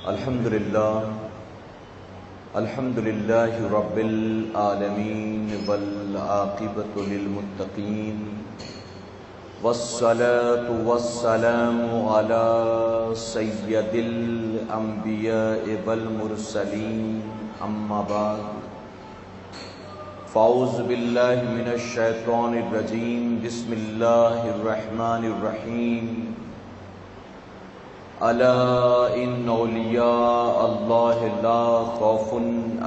الحمدللہ رب العالمین والعاقبۃ للمتقین والصلاة والسلام علی سید الانبیاء والمرسلین اما بعد فاعوذ باللہ من الشیطان الرجیم بسم اللہ الرحمن الرحیم الا ان اولیاء اللہ لا خوف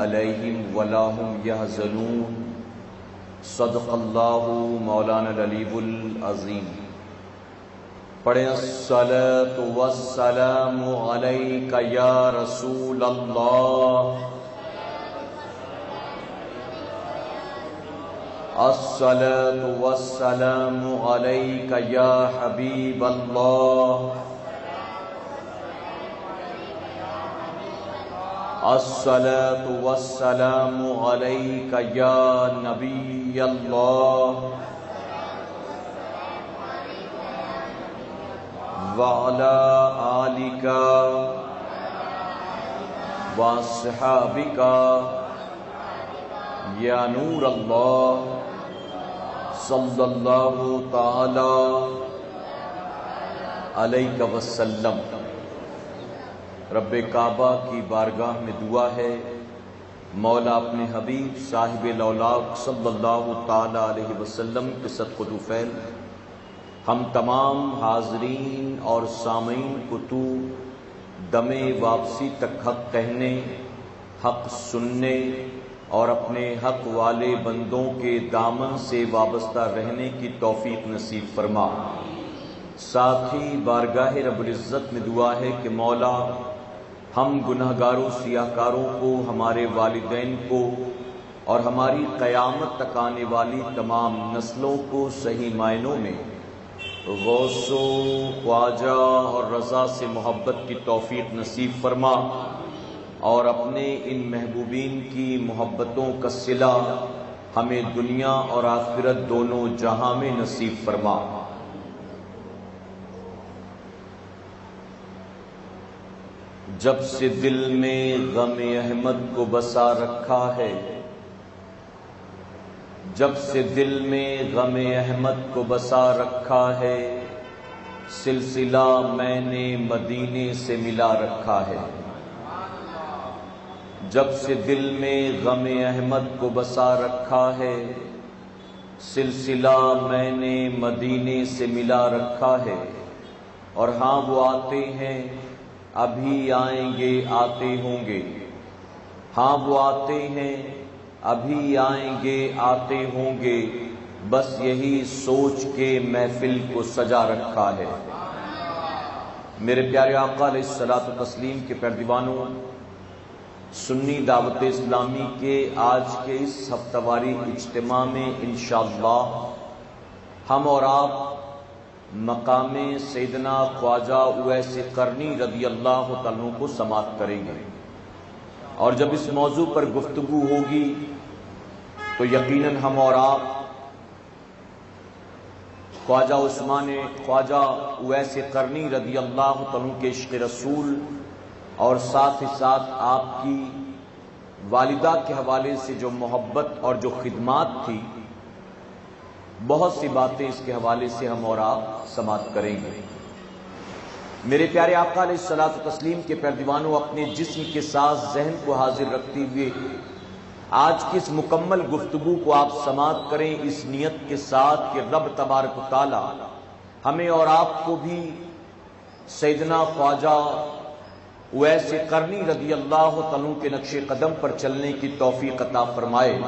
علیہم ولا هم یحزنون صدق اللہ مولانا العلی العظیم۔ پڑھیں الصلاۃ والسلام علیک یا رسول اللہ، الصلاۃ والسلام علیک یا حبیب اللہ، الصلاۃ والسلام علیک یا نبی اللہ وعلی آلک واصحابک یا نور اللہ صلی اللہ تعالی علیہ وسلم۔ رب کعبہ کی بارگاہ میں دعا ہے مولا اپنے حبیب صاحب الاولاق صلی اللہ تعالی علیہ وسلم کے صدقہ طفیل ہم تمام حاضرین اور سامعین کو تو دم واپسی تک حق کہنے، حق سننے اور اپنے حق والے بندوں کے دامن سے وابستہ رہنے کی توفیق نصیب فرما۔ ساتھ ہی بارگاہ رب العزت میں دعا ہے کہ مولا ہم گناہگاروں سیاہکاروں کو، ہمارے والدین کو اور ہماری قیامت تک آنے والی تمام نسلوں کو صحیح معنوں میں غوث و خواجہ اور رضا سے محبت کی توفیق نصیب فرما، اور اپنے ان محبوبین کی محبتوں کا صلہ ہمیں دنیا اور آخرت دونوں جہاں میں نصیب فرما۔ جب سے دل میں غم احمد کو بسا رکھا ہے، جب سے دل میں غم احمد کو بسا رکھا ہے، سلسلہ میں نے مدینے سے ملا رکھا ہے۔ جب سے دل میں غم احمد کو بسا رکھا ہے، سلسلہ میں نے مدینے سے ملا رکھا ہے، اور ہاں وہ آتے ہیں ابھی آئیں گے آتے ہوں گے، ہاں وہ آتے ہیں ابھی آئیں گے آتے ہوں گے، بس یہی سوچ کے محفل کو سجا رکھا ہے۔ میرے پیارے آقا علیہ الصلوۃ والتسلیم کے پیروانوں، سنی دعوت اسلامی کے آج کے اس ہفتہ واری اجتماع میں انشاءاللہ ہم اور آپ مقام سیدنا خواجہ اویس قرنی رضی اللہ تعالیٰ کو سماعت کریں گے، اور جب اس موضوع پر گفتگو ہوگی تو یقیناً ہم اور آپ خواجہ اویس قرنی رضی اللہ تعالیٰ کے عشق رسول اور ساتھ ہی ساتھ آپ کی والدہ کے حوالے سے جو محبت اور جو خدمات تھی، بہت سی باتیں اس کے حوالے سے ہم اور آپ سماعت کریں گے۔ میرے پیارے آقا علیہ الصلوۃ والتسلیم کے پیروانوں، اپنے جسم کے ساتھ ذہن کو حاضر رکھتے ہوئے آج کی اس مکمل گفتگو کو آپ سماعت کریں اس نیت کے ساتھ کہ رب تبارک و تعالی ہمیں اور آپ کو بھی سیدنا خواجہ اویس قرنی رضی اللہ تعالیٰ کے نقش قدم پر چلنے کی توفیق عطا فرمائے،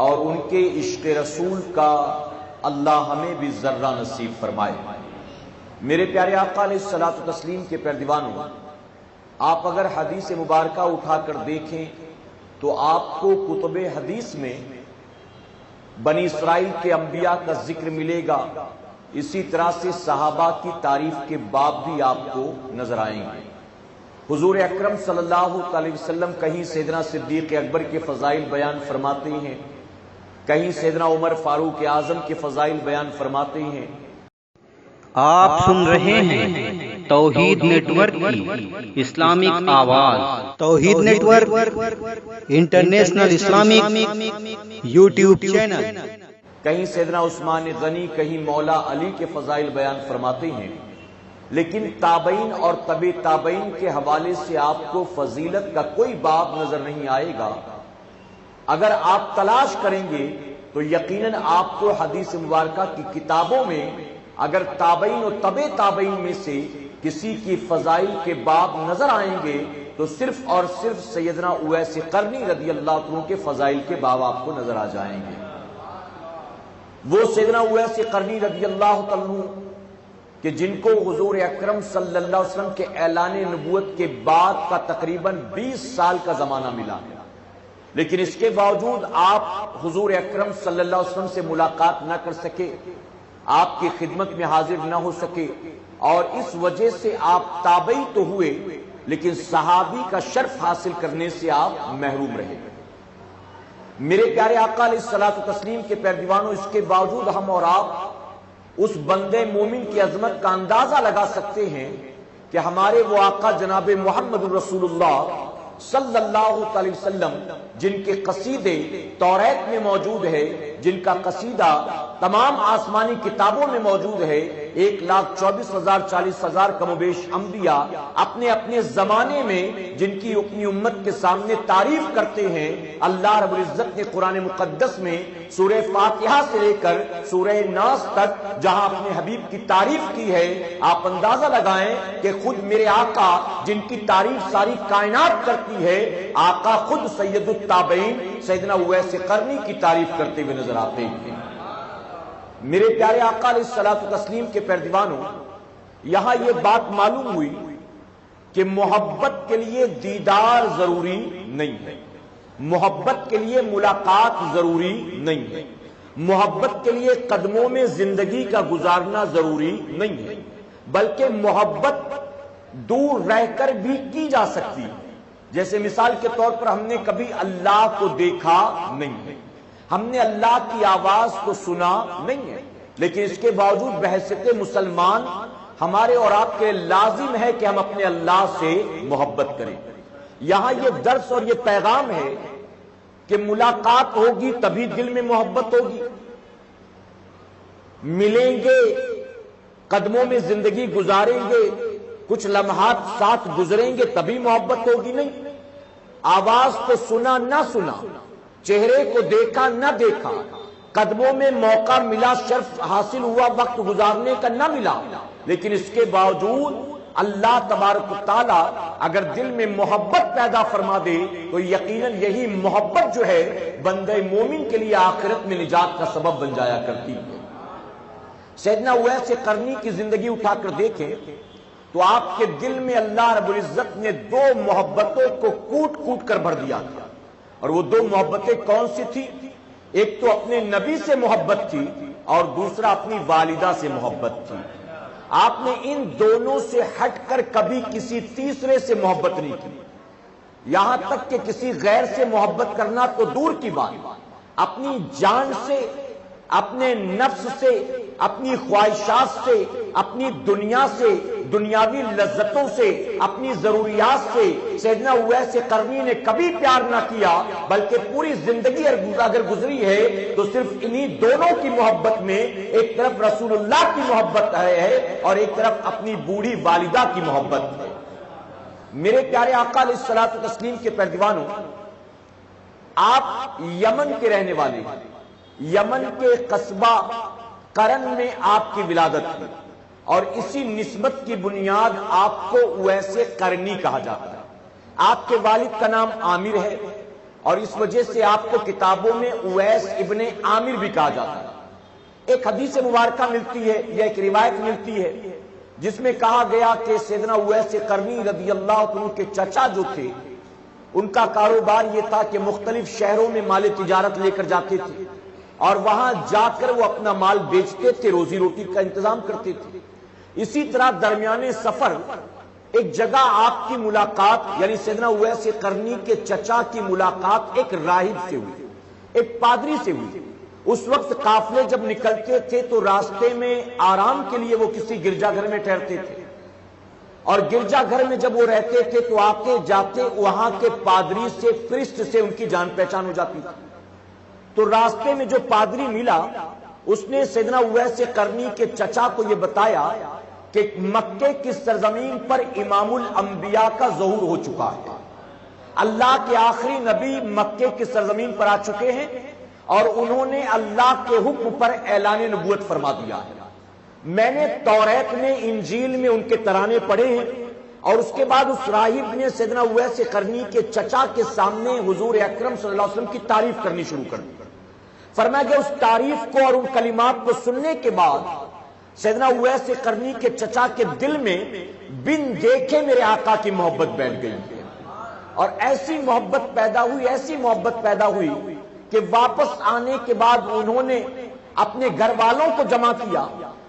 اور ان کے عشق رسول کا اللہ ہمیں بھی ذرہ نصیب فرمائے۔ میرے پیارے آقا علیہ الصلوۃ والتسلیم کے پیروانوں، آپ اگر حدیث مبارکہ اٹھا کر دیکھیں تو آپ کو کتب حدیث میں بنی اسرائیل کے انبیاء کا ذکر ملے گا، اسی طرح سے صحابہ کی تعریف کے باب بھی آپ کو نظر آئیں گے۔ حضور اکرم صلی اللہ علیہ وسلم کہیں سیدنا صدیق اکبر کے فضائل بیان فرماتے ہیں، کہیں سیدنا عمر فاروق اعظم کے فضائل بیان فرماتے ہیں۔ آپ سن رہے ہیں توحید نیٹ ورک کی اسلامک آواز، Tawheed Network International Islamic YouTube channel. کہیں سیدنا عثمان غنی، کہیں مولا علی کے فضائل بیان فرماتے ہیں، لیکن تابعین اور تبع تابعین کے حوالے سے آپ کو فضیلت کا کوئی باب نظر نہیں آئے گا۔ اگر آپ تلاش کریں گے تو یقیناً آپ کو حدیث مبارکہ کی کتابوں میں اگر تابعین اور تبع تابعین میں سے کسی کی فضائل کے باب نظر آئیں گے تو صرف اور صرف سیدنا اویس قرنی رضی اللہ عنہ کے فضائل کے باب آپ کو نظر آ جائیں گے۔ وہ سیدنا اویس قرنی رضی اللہ عنہ کہ جن کو حضور اکرم صلی اللہ علیہ وسلم کے اعلان نبوت کے بعد کا تقریباً 20 سال کا زمانہ ملا ہے، لیکن اس کے باوجود آپ حضور اکرم صلی اللہ علیہ وسلم سے ملاقات نہ کر سکے، آپ کی خدمت میں حاضر نہ ہو سکے، اور اس وجہ سے آپ تابعی تو ہوئے لیکن صحابی کا شرف حاصل کرنے سے آپ محروم رہے۔ میرے پیارے آقا علیہ الصلوۃ والتسلیم کے پیروانوں، اس کے باوجود ہم اور آپ اس بندے مومن کی عظمت کا اندازہ لگا سکتے ہیں کہ ہمارے وہ آقا جناب محمد رسول اللہ صلی اللہ علیہ وسلم جن کے قصیدے توریت میں موجود ہے، جن کا قصیدہ تمام آسمانی کتابوں میں موجود ہے، 1,24,000 40,000 کم و بیش انبیاء اپنے اپنے زمانے میں جن کی اپنی امت کے سامنے تعریف کرتے ہیں۔ اللہ رب العزت نے قرآن مقدس میں سورہ فاتحہ سے لے کر سورہ ناس تک جہاں اپنے حبیب کی تعریف کی ہے، آپ اندازہ لگائیں کہ خود میرے آقا جن کی تعریف ساری کائنات کرتی ہے، آقا خود سید التابعین سیدنا اویس قرنی کی تعریف کرتے ہوئے نظر آتے ہیں۔ میرے پیارے آقا علیہ الصلوۃ والتسلیم کے پیروانوں، یہاں یہ بات معلوم ہوئی کہ محبت کے لیے دیدار ضروری نہیں ہے، محبت کے لیے ملاقات ضروری نہیں ہے، محبت کے لیے قدموں میں زندگی کا گزارنا ضروری نہیں ہے، بلکہ محبت دور رہ کر بھی کی جا سکتی ہے۔ جیسے مثال کے طور پر ہم نے کبھی اللہ کو دیکھا نہیں ہے، ہم نے اللہ کی آواز کو سنا نہیں ہے، لیکن اس کے باوجود بحیثیت مسلمان ہمارے اور آپ کے لازم ہے کہ ہم اپنے اللہ سے محبت کریں۔ یہاں یہ درس اور یہ پیغام ہے کہ ملاقات ہوگی تبھی دل میں محبت ہوگی، ملیں گے، قدموں میں زندگی گزاریں گے، کچھ لمحات ساتھ گزریں گے تبھی محبت ہوگی نہیں۔ آواز کو سنا نہ سنا، چہرے کو دیکھا نہ دیکھا، قدموں میں موقع ملا، شرف حاصل ہوا، وقت گزارنے کا نہ ملا، لیکن اس کے باوجود اللہ تبارک و تعالی اگر دل میں محبت پیدا فرما دے تو یقیناً یہی محبت جو ہے بندے مومن کے لیے آخرت میں نجات کا سبب بن جایا کرتی ہے۔ سیدنا اویس قرنی کی زندگی اٹھا کر دیکھیں تو آپ کے دل میں اللہ رب العزت نے 2 محبتوں کو کوٹ کوٹ کر بھر دیا تھا، اور وہ 2 محبتیں کون سی تھی؟ ایک تو اپنے نبی سے محبت تھی اور دوسرا اپنی والدہ سے محبت تھی۔ آپ نے ان دونوں سے ہٹ کر کبھی کسی تیسرے سے محبت نہیں کی، یہاں تک کہ کسی غیر سے محبت کرنا تو دور کی بات، اپنی جان سے، اپنے نفس سے، اپنی خواہشات سے، اپنی دنیا سے، دنیاوی لذتوں سے، اپنی ضروریات سے سیدنا اویس قرنی نے کبھی پیار نہ کیا، بلکہ پوری زندگی اگر گزری ہے تو صرف انہی دونوں کی محبت میں ایک طرف رسول اللہ کی محبت ہے اور ایک طرف اپنی بوڑھی والدہ کی محبت ہے۔ میرے پیارے آقا علیہ الصلوۃ والتسلیم کے پیروانوں، آپ یمن کے رہنے والے ہیں، یمن کے قصبہ قرن میں آپ کی ولادت ہوئی، اور اسی نسبت کی بنیاد آپ کو اویس قرنی کہا جاتا ہے۔ آپ کے والد کا نام عامر ہے اور اس وجہ سے آپ کو کتابوں میں اویس ابن عامر بھی کہا جاتا ہے۔ ایک حدیث مبارکہ ملتی ہے یا ایک روایت ملتی ہے جس میں کہا گیا کہ سیدنا اویس قرنی رضی اللہ عنہ کے چچا جو تھے، ان کا کاروبار یہ تھا کہ مختلف شہروں میں مال تجارت لے کر جاتے تھے اور وہاں جا کر وہ اپنا مال بیچتے تھے، روزی روٹی کا انتظام کرتے تھے۔ اسی طرح درمیانے سفر ایک جگہ آپ کی ملاقات، یعنی سیدنا اویس قرنی کے چچا کی ملاقات ایک راہب سے ہوئی، ایک پادری سے ہوئی۔ اس وقت قافلے جب نکلتے تھے تو راستے میں آرام کے لیے وہ کسی گرجا گھر میں ٹھہرتے تھے۔ اور گرجا گھر میں جب وہ رہتے تھے تو آتے جاتے وہاں کے پادری سے فرشت سے ان کی جان پہچان ہو جاتی تھی. تو راستے میں جو پادری ملا اس نے سیدنا اویس قرنی کے چچا کو یہ بتایا کہ مکے کی سرزمین پر امام الانبیاء کا ظہور ہو چکا ہے. اللہ کے آخری نبی مکے کی سرزمین پر آ چکے ہیں اور انہوں نے اللہ کے حکم پر اعلان نبوت فرما دیا ہے. میں نے توریت میں انجیل میں ان کے ترانے پڑھے ہیں اور اس کے بعد اس راہب نے سیدنا اویس قرنی کے چچا کے سامنے حضور اکرم صلی اللہ علیہ وسلم کی تعریف کرنی شروع کر دی. فرمایا کہ اس تعریف کو اور ان کلمات کو سننے کے بعد سیدنا اویس قرنی کے چچا کے دل میں بن دیکھے میرے آقا کی محبت بیٹھ گئی اور ایسی محبت پیدا ہوئی کہ واپس آنے کے بعد انہوں نے اپنے گھر والوں کو جمع کیا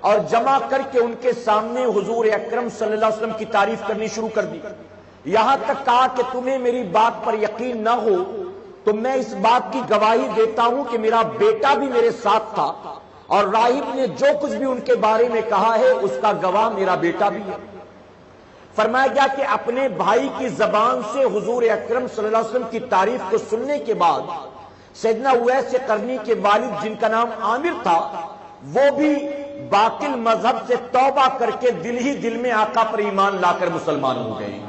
اور جمع کر کے ان کے سامنے حضور اکرم صلی اللہ علیہ وسلم کی تعریف کرنی شروع کر دی. یہاں تک کہا کہ تمہیں میری بات پر یقین نہ ہو تو میں اس بات کی گواہی دیتا ہوں کہ میرا بیٹا بھی میرے ساتھ تھا اور راہب نے جو کچھ بھی ان کے بارے میں کہا ہے اس کا گواہ میرا بیٹا بھی ہے. فرمایا گیا کہ اپنے بھائی کی زبان سے حضور اکرم صلی اللہ علیہ وسلم کی تعریف کو سننے کے بعد سیدنا اویس قرنی کے والد جن کا نام عامر تھا وہ بھی باطل مذہب سے توبہ کر کے دل ہی دل میں آقا پر ایمان لا کر مسلمان ہو گئے.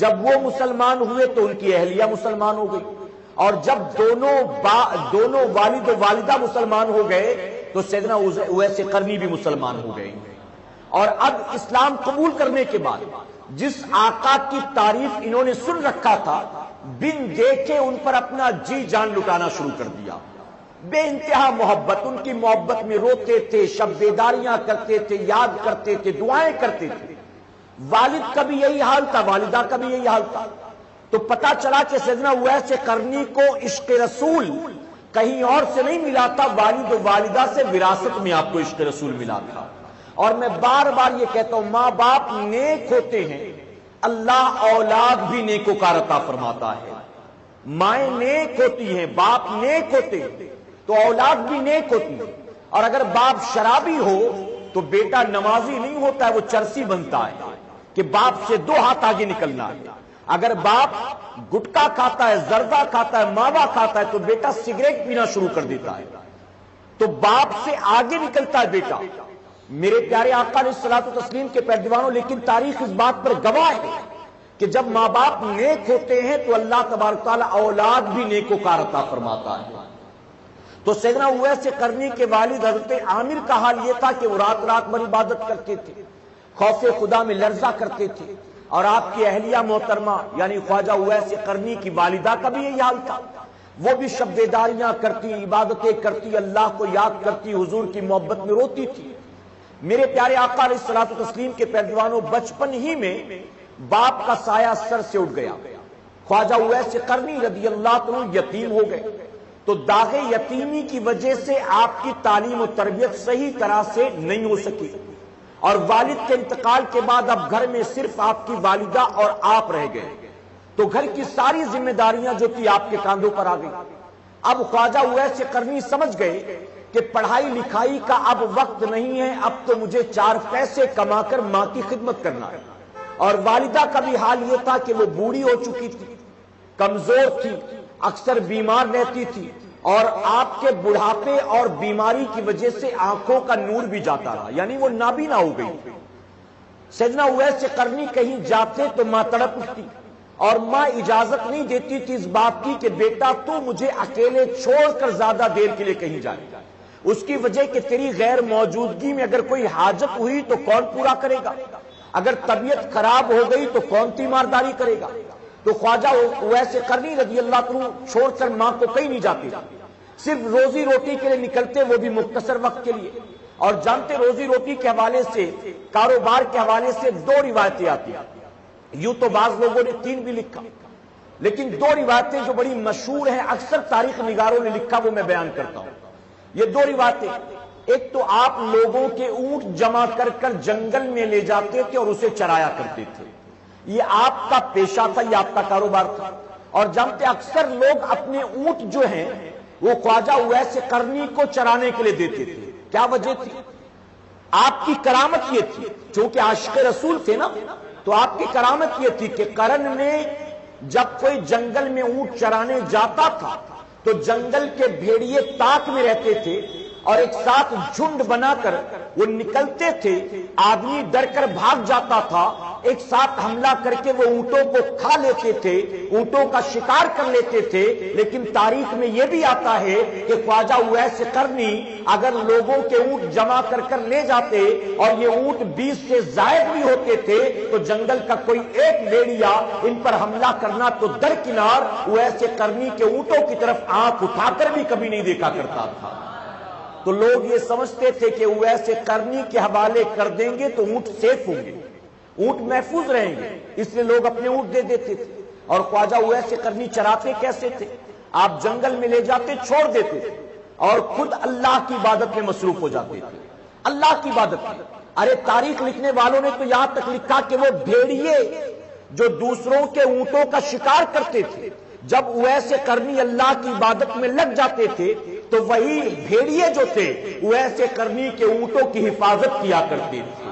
جب وہ مسلمان ہوئے تو ان کی اہلیہ مسلمان ہو گئی اور جب دونوں والد و والدہ مسلمان ہو گئے تو سیدنا اویس قرنی بھی مسلمان ہو گئے. اور اب اسلام قبول کرنے کے بعد جس آقا کی تعریف انہوں نے سن رکھا تھا بن دیکھے ان پر اپنا جی جان لٹانا شروع کر دیا. بے انتہا محبت، ان کی محبت میں روتے تھے، شب بیداریاں کرتے تھے، یاد کرتے تھے، دعائیں کرتے تھے. والد کا بھی یہی حال تھا، والدہ کا بھی یہی حال تھا. تو پتا چلا کہ سیدنا اویس قرنی کو عشق رسول کہیں اور سے نہیں ملا تھا، والد و والدہ سے وراثت میں آپ کو عشق رسول ملا تھا. اور میں بار بار یہ کہتا ہوں ماں باپ نیک ہوتے ہیں، اللہ اولاد بھی نیکوکار عطا فرماتا ہے. مائیں نیک ہوتی ہیں، باپ نیک ہوتے ہیں تو اولاد بھی نیک ہوتی ہے. اور اگر باپ شرابی ہو تو بیٹا نمازی نہیں ہوتا ہے، وہ چرسی بنتا ہے کہ باپ سے 2 ہاتھ آگے نکلنا ہے. اگر باپ گٹکا کھاتا ہے، زردہ کھاتا ہے، ماوا کھاتا ہے تو بیٹا سگریٹ پینا شروع کر دیتا ہے. تو باپ سے آگے نکلتا ہے بیٹا. میرے پیارے آقا علیہ الصلوۃ والتسلیم کے پیروانوں، لیکن تاریخ اس بات پر گواہ ہے کہ جب ماں باپ نیک ہوتے ہیں تو اللہ تبارک تعالیٰ اولاد بھی نیکوکار عطا فرماتا ہے. تو سیدنا اویس قرنی کے والد حضرت عامر کا حال یہ تھا کہ وہ رات رات بھر عبادت کرتے تھے، خوف خدا میں لرزہ کرتے تھے. اور آپ کی اہلیہ محترمہ یعنی خواجہ اویس قرنی کی والدہ کا بھی یہی حال تھا. وہ بھی شب بیداریاں کرتی، عبادتیں کرتی، اللہ کو یاد کرتی، حضور کی محبت میں روتی تھی. میرے پیارے آقا علیہ الصلوۃ والتسلیم کے پیروانوں، بچپن ہی میں باپ کا سایہ سر سے اٹھ گیا. خواجہ اویس قرنی رضی اللہ عنہ یتیم ہو گئے. تو داغ یتیمی کی وجہ سے آپ کی تعلیم و تربیت صحیح طرح سے نہیں ہو سکی اور والد کے انتقال کے بعد اب گھر میں صرف آپ کی والدہ اور آپ رہ گئے. تو گھر کی ساری ذمہ داریاں جو تھی آپ کے کاندھوں پر آ گئی. اب خواجہ اویس قرنی سمجھ گئے کہ پڑھائی لکھائی کا اب وقت نہیں ہے، اب تو مجھے 4 پیسے کما کر ماں کی خدمت کرنا ہے. اور والدہ کا بھی حال یہ تھا کہ وہ بوڑھی ہو چکی تھی، کمزور تھی، اکثر بیمار رہتی تھی اور آپ کے بڑھاپے اور بیماری کی وجہ سے آنکھوں کا نور بھی جاتا رہا، یعنی وہ نابینا ہو گئی. سیدنا اویس قرنی کہیں جاتے تو ماں تڑپ اٹھتی اور ماں اجازت نہیں دیتی تھی اس بات کی کہ بیٹا تو مجھے اکیلے چھوڑ کر زیادہ دیر کے لیے کہیں جائے. اس کی وجہ کہ تیری غیر موجودگی میں اگر کوئی حاجت ہوئی تو کون پورا کرے گا، اگر طبیعت خراب ہو گئی تو کون تیمارداری کرے گا. تو خواجہ اویس قرنی رضی اللہ عنہ چھوڑ کر ماں کو کہیں نہیں جاتے، صرف روزی روٹی کے لیے نکلتے، وہ بھی مختصر وقت کے لیے. اور جانتے روزی روٹی کے حوالے سے، کاروبار کے حوالے سے 2 روایتیں آتی ہیں. یوں تو بعض لوگوں نے 3 بھی لکھا، لیکن 2 روایتیں جو بڑی مشہور ہیں، اکثر تاریخ نگاروں نے لکھا، وہ میں بیان کرتا ہوں. یہ 2 روایتیں، ایک تو آپ لوگوں کے اونٹ جمع کر کر جنگل میں لے جاتے تھے اور اسے چرایا کرتے تھے. یہ آپ کا پیشہ تھا، یہ آپ کا کاروبار تھا. اور جانتے اکثر لوگ اپنے اونٹ جو ہیں وہ خواجہ اویس قرنی کو چرانے کے لیے دیتے تھے. کیا وجہ تھی؟ آپ کی کرامت یہ تھی، چونکہ عاشق رسول تھے نا، تو آپ کی کرامت یہ تھی کہ قرن نے جب کوئی جنگل میں اونٹ چرانے جاتا تھا تو جنگل کے بھیڑیے تاک میں رہتے تھے اور ایک ساتھ جھنڈ بنا کر وہ نکلتے تھے، آدمی ڈر کر بھاگ جاتا تھا، ایک ساتھ حملہ کر کے وہ اونٹوں کو کھا لیتے تھے، اونٹوں کا شکار کر لیتے تھے۔ لیکن تاریخ میں یہ بھی آتا ہے کہ خواجہ اویس قرنی اگر لوگوں کے اونٹ جمع کر کر لے جاتے اور یہ اونٹ 20 سے زائد بھی ہوتے تھے تو جنگل کا کوئی ایک بھیڑیا ان پر حملہ کرنا تو درکنار اویس قرنی کے اونٹوں کی طرف آنکھ اٹھا کر بھی کبھی نہیں دیکھا کرتا تھا۔ تو لوگ یہ سمجھتے تھے کہ اویس قرنی کے حوالے کر دیں گے تو اونٹ سیف ہوں گے، اونٹ محفوظ رہیں گے، اس لیے لوگ اپنے اونٹ دے دیتے تھے۔ اور خواجہ اویس قرنی چراتے کیسے تھے؟ آپ جنگل میں لے جاتے، چھوڑ دیتے تھے اور خود اللہ کی عبادت میں مصروف ہو جاتے تھے، اللہ کی عبادت میں۔ ارے تاریخ لکھنے والوں نے تو یہاں تک لکھا کہ وہ بھیڑیے جو دوسروں کے اونٹوں کا شکار کرتے تھے، جب اویس قرنی اللہ کی عبادت میں لگ جاتے تھے تو وہی بھیڑیے جو تھے اویس قرنی کے اونٹوں کی حفاظت کیا کرتے تھے۔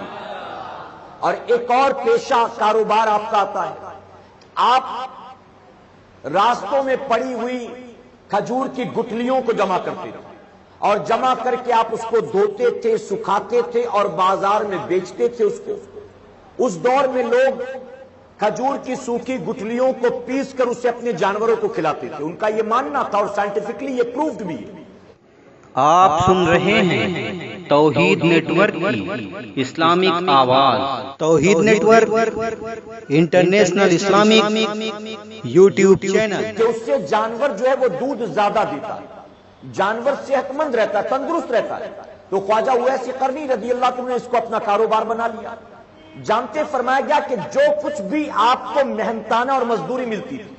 اور ایک اور پیشہ کاروبار آپ کا آتا ہے، آپ راستوں میں پڑی ہوئی کھجور کی گٹلیوں کو جمع کرتے تھے اور جمع کر کے آپ اس کو دھوتے تھے، سکھاتے تھے اور بازار میں بیچتے تھے اس کو۔ اس دور میں لوگ کھجور کی سوکھی گٹلیوں کو پیس کر اسے اپنے جانوروں کو کھلاتے تھے، ان کا یہ ماننا تھا اور سائنٹیفکلی یہ پروفڈ بھی ہے۔ آپ سن رہے ہیں توحید نیٹ ورک کی اسلامک آواز۔ Tawheed Network International Islamic YouTube channel. کہ اس سے جانور جو ہے وہ دودھ زیادہ دیتا ہے، جانور صحت مند رہتا ہے، تندرست رہتا ہے۔ تو خواجہ اویس قرنی رضی اللہ عنہ نے اس کو اپنا کاروبار بنا لیا۔ جانتے فرمایا گیا کہ جو کچھ بھی آپ کو محنتانہ اور مزدوری ملتی تھی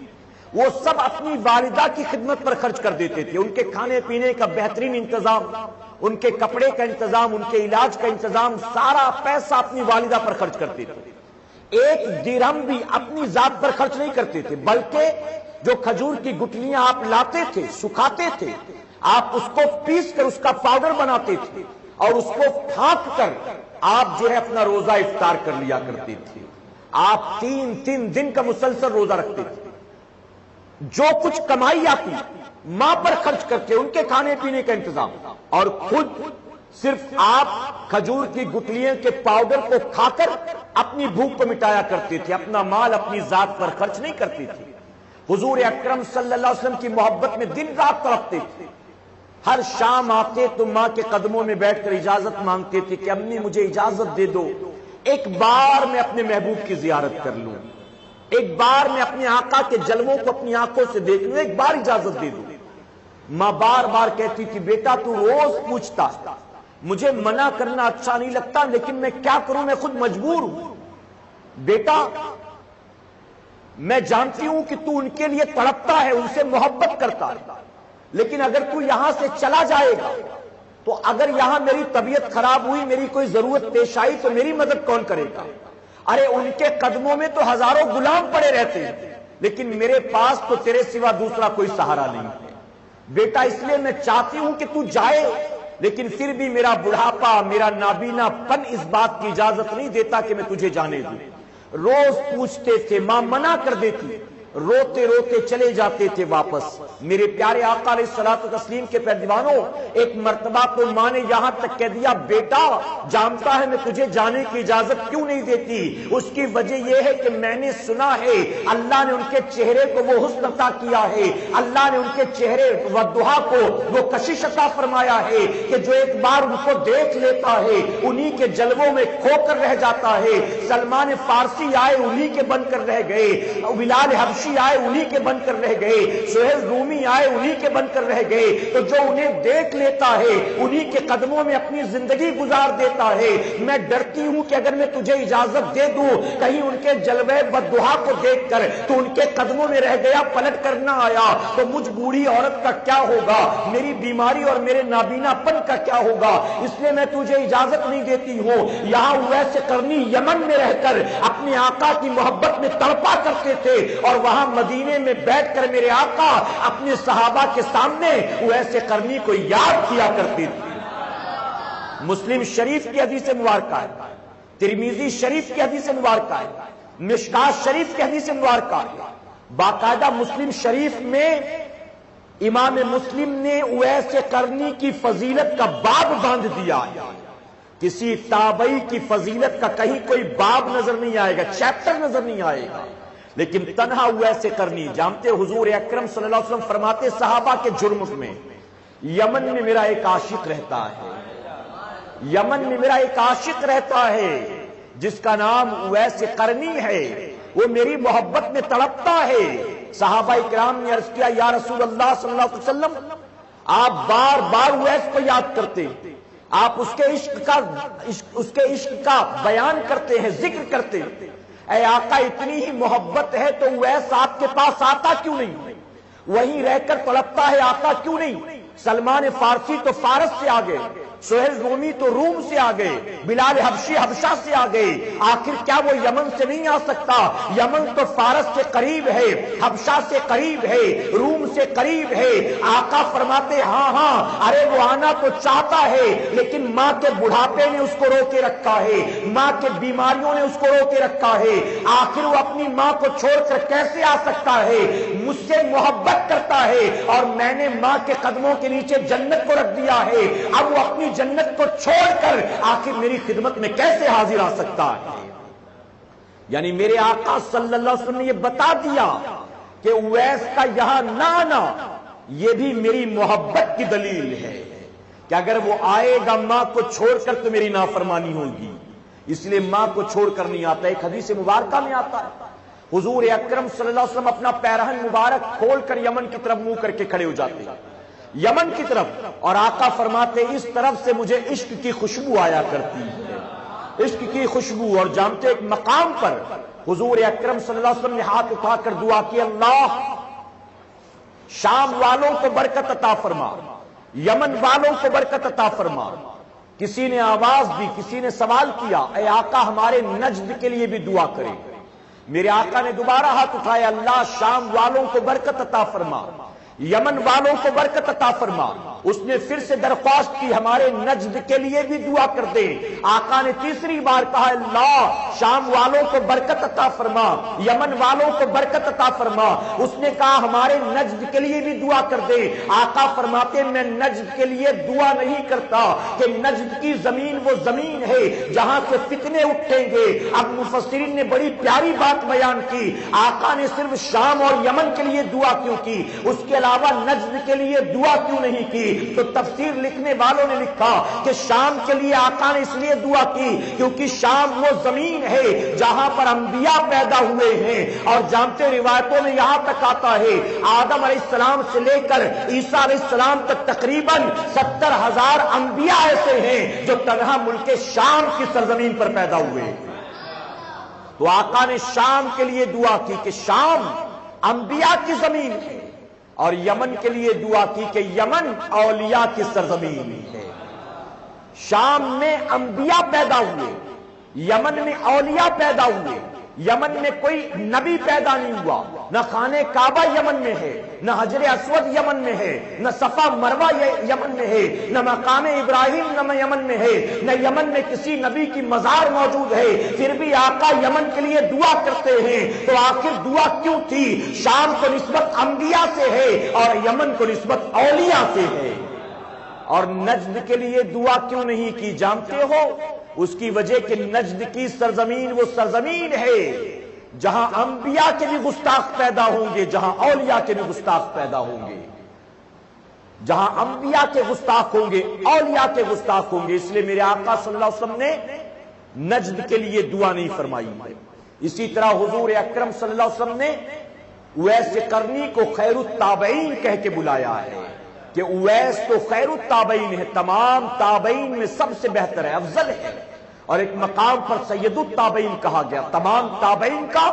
وہ سب اپنی والدہ کی خدمت پر خرچ کر دیتے تھے، ان کے کھانے پینے کا بہترین انتظام، ان کے کپڑے کا انتظام، ان کے علاج کا انتظام، سارا پیسہ اپنی والدہ پر خرچ کرتے تھے۔ ایک درہم بھی اپنی ذات پر خرچ نہیں کرتے تھے، بلکہ جو کھجور کی گٹلیاں آپ لاتے تھے، سکھاتے تھے، آپ اس کو پیس کر اس کا پاؤڈر بناتے تھے اور اس کو پھاک کر آپ جو ہے اپنا روزہ افطار کر لیا کرتے تھے۔ آپ 3 دن کا مسلسل روزہ رکھتے تھے۔ جو کچھ کمائی آتی ماں پر خرچ کر کے ان کے کھانے پینے کا انتظام، اور خود صرف آپ کھجور کی گٹلیوں کے پاؤڈر کو کھا کر اپنی بھوک کو مٹایا کرتے تھے، اپنا مال اپنی ذات پر خرچ نہیں کرتے تھے۔ حضور اکرم صلی اللہ علیہ وسلم کی محبت میں دن رات تڑپتے تھے۔ ہر شام آتے تو ماں کے قدموں میں بیٹھ کر اجازت مانگتے تھے کہ امی مجھے اجازت دے دو، ایک بار میں اپنے محبوب کی زیارت کر لوں، ایک بار میں اپنے آقا کے جلووں کو اپنی آنکھوں سے دیکھ لوں، ایک بار اجازت دے دو۔ ماں بار بار کہتی تھی بیٹا تو روز پوچھتا، مجھے منع کرنا اچھا نہیں لگتا لیکن میں کیا کروں، میں خود مجبور ہوں۔ بیٹا میں جانتی ہوں کہ تو ان کے لیے تڑپتا ہے، ان سے محبت کرتا ہے، لیکن اگر تو یہاں سے چلا جائے گا تو اگر یہاں میری طبیعت خراب ہوئی، میری کوئی ضرورت پیش آئی تو میری مدد کون کرے گا؟ ارے ان کے قدموں میں تو ہزاروں غلام پڑے رہتے ہیں لیکن میرے پاس تو تیرے سوا دوسرا کوئی سہارا نہیں ہے۔ بیٹا اس لیے میں چاہتی ہوں کہ تو جائے، لیکن پھر بھی میرا بڑھاپا، میرا نابینا پن اس بات کی اجازت نہیں دیتا کہ میں تجھے جانے دوں۔ روز پوچھتے تھے، ماں منع کر دیتی، روتے روتے چلے جاتے تھے واپس۔ میرے پیارے آقا علیہ الصلوۃ والتسلیم کے پیروانوں، ایک مرتبہ تو ماں نے یہاں تک کہہ دیا بیٹا جانتا ہے میں تجھے جانے کی اجازت کیوں نہیں دیتی، اس کی وجہ یہ ہے کہ میں نے سنا ہے اللہ نے ان کے چہرے کو وہ حسن عطا کیا ہے، اللہ نے ان کے چہرے والضحیٰ کو وہ کشش عطا فرمایا ہے کہ جو ایک بار ان کو دیکھ لیتا ہے انہی کے جلووں میں کھو کر رہ جاتا ہے۔ سلمان فارسی آئے انہی کے بن کر رہ گئے، بلال حبشی آئے انہی کے بن کر رہ گئے، سہیل رومی آئے انہی کے بن کر رہ گئے۔ تو جو انہیں دیکھ لیتا ہے انہی کے قدموں میں اپنی زندگی گزار دیتا ہے۔ میں ڈرتی ہوں کہ اگر میں تجھے اجازت دے دوں کہیں ان کے جلوے بددعا کو دیکھ کر تو ان کے قدموں میں رہ گیا، پلٹ کر نہ آیا تو مجھ بوڑھی عورت کا کیا ہوگا، میری بیماری اور میرے نابینا پن کا کیا ہوگا، اس لیے میں تجھے اجازت نہیں دیتی ہوں۔ یہاں اویس قرنی یمن میں رہ کر اپنے آقا کی محبت میں تڑپا کرتے تھے اور وہاں مدینے میں بیٹھ کر میرے آقا اپنے صحابہ کے سامنے اویس قرنی کو یاد کیا کرتے تھے۔ مسلم شریف کی حدیث مبارکہ ہے، ترمذی شریف کی حدیث مبارکہ ہے، مشکات شریف کی حدیث مبارکہ ہے، باقاعدہ مسلم شریف میں امام مسلم نے اویس قرنی کی فضیلت کا باب باندھ دیا ہے۔ کسی تابعی کی فضیلت کا کہیں کوئی باب نظر نہیں آئے گا، چیپٹر نظر نہیں آئے گا، لیکن تنہا اویس قرنی جانتے حضور اکرم صلی اللہ علیہ وسلم فرماتے صحابہ کے جرم میں، یمن میں میرا ایک عاشق رہتا ہے، یمن میں میرا ایک عاشق رہتا ہے جس کا نام اویس قرنی ہے، وہ میری محبت میں تڑپتا ہے۔ صحابہ کرام نے عرض کیا یا رسول اللہ صلی اللہ علیہ وسلم، آپ بار بار اویس کو یاد کرتے، آپ اس کے عشق کا بیان کرتے ہیں، ذکر کرتے ہیں، اے آقا اتنی ہی محبت ہے تو اویس آپ کے پاس آتا کیوں نہیں؟ وہیں رہ کر تڑپتا ہے، آتا کیوں نہیں؟ سلمان فارسی تو فارس سے آ گئے، سہیل رومی تو روم سے آ گئے، بلال حبشی حبشہ سے آ گئے، آخر کیا وہ یمن سے نہیں آ سکتا؟ یمن تو فارس سے قریب ہے، حبشہ سے قریب ہے، روم سے قریب ہے۔ آقا فرماتے ہاں ہاں، ارے وہ آنا تو چاہتا ہے لیکن ماں کے بڑھاپے نے اس کو روکے رکھا ہے، ماں کے بیماریوں نے اس کو روکے رکھا ہے، آخر وہ اپنی ماں کو چھوڑ کر کیسے آ سکتا ہے؟ مجھ سے محبت کرتا ہے اور میں نے ماں کے قدموں کے نیچے جنت کو رکھ دیا ہے، اب وہ اپنی جنت کو چھوڑ کر آخر میری خدمت میں کیسے حاضر آ سکتا ہے؟ یعنی میرے آقا صلی اللہ علیہ وسلم نے یہ بتا دیا کہ اویس کا یہاں نہ آنا یہ بھی میری محبت کی دلیل ہے کہ اگر وہ آئے گا ماں کو چھوڑ کر تو میری نافرمانی ہوگی، اس لیے ماں کو چھوڑ کر نہیں آتا۔ ایک حدیث مبارکہ میں آتا ہے حضور اکرم صلی اللہ علیہ وسلم اپنا پیرہن مبارک کھول کر یمن کی طرف منہ کر کے کھڑے ہو جاتے ہیں، یمن کی طرف، اور آقا فرماتے اس طرف سے مجھے عشق کی خوشبو آیا کرتی ہے، عشق کی خوشبو۔ اور جانتے ایک مقام پر حضور اکرم صلی اللہ علیہ وسلم نے ہاتھ اٹھا کر دعا کی، اللہ شام والوں کو برکت عطا فرما، یمن والوں کو برکت عطا فرما۔ کسی نے آواز دی، کسی نے سوال کیا اے آقا ہمارے نجد کے لیے بھی دعا کرے۔ میرے آقا نے دوبارہ ہاتھ اٹھایا، اللہ شام والوں کو برکت عطا فرما، یمن والوں کو برکت عطا فرما۔ اس نے پھر سے درخواست کی ہمارے نجد کے لیے بھی دعا کر دے۔ آقا نے تیسری بار کہا اللہ شام والوں کو برکت عطا فرما، یمن والوں کو برکت عطا فرما۔ اس نے کہا ہمارے نجد کے لیے بھی دعا کر دے۔ آقا فرماتے میں نجد کے لیے دعا نہیں کرتا کہ نجد کی زمین وہ زمین ہے جہاں سے فتنے اٹھیں گے۔ اب مفسرین نے بڑی پیاری بات بیان کی، آقا نے صرف شام اور یمن کے لیے دعا کیوں کی، اس کے علاوہ نجد کے لیے دعا کیوں نہیں کی؟ تو تفسیر لکھنے والوں نے لکھا کہ شام کے لیے آقا نے اس لیے دعا کی کیونکہ شام وہ زمین ہے جہاں پر انبیاء پیدا ہوئے ہیں، اور جانتے روایتوں میں یہاں تک آتا ہے آدم علیہ السلام سے لے کر عیسیٰ علیہ السلام تک تقریباً 70,000 انبیاء ایسے ہیں جو تنہا ملک شام کی سرزمین پر پیدا ہوئے۔ تو آقا نے شام کے لیے دعا کی کہ شام انبیاء کی زمین ہے، اور یمن کے لیے دعا کی کہ یمن اولیاء کی سرزمین ہے۔ شام میں انبیاء پیدا ہوئے، یمن میں اولیاء پیدا ہوئے۔ یمن میں کوئی نبی پیدا نہیں ہوا، نہ خانہ کعبہ یمن میں ہے، نہ حجر اسود یمن میں ہے، نہ صفا مروہ یمن میں ہے، نہ مقام ابراہیم نہ یمن میں ہے، نہ یمن میں کسی نبی کی مزار موجود ہے، پھر بھی آقا یمن کے لیے دعا کرتے ہیں۔ تو آخر دعا کیوں تھی؟ شام کو نسبت انبیاء سے ہے اور یمن کو نسبت اولیاء سے ہے۔ اور نجد کے لیے دعا کیوں نہیں کی جانتے ہو؟ اس کی وجہ کہ نجد کی سرزمین وہ سرزمین ہے جہاں انبیاء کے بھی گستاخ پیدا ہوں گے، جہاں اولیاء کے بھی گستاخ پیدا ہوں گے، جہاں انبیاء کے گستاخ ہوں گے، اولیاء کے گستاخ ہوں گے۔ اس لیے میرے آقا صلی اللہ علیہ وسلم نے نجد کے لیے دعا نہیں فرمائی۔ اسی طرح حضور اکرم صلی اللہ علیہ وسلم نے اویس قرنی کو خیر التابعین کہہ کے بلایا ہے کہ اویس تو خیر التابعین ہے، تمام تابعین میں سب سے بہتر ہے، افضل ہے، اور ایک مقام پر سید التابعین کہا گیا، تمام تابعین کا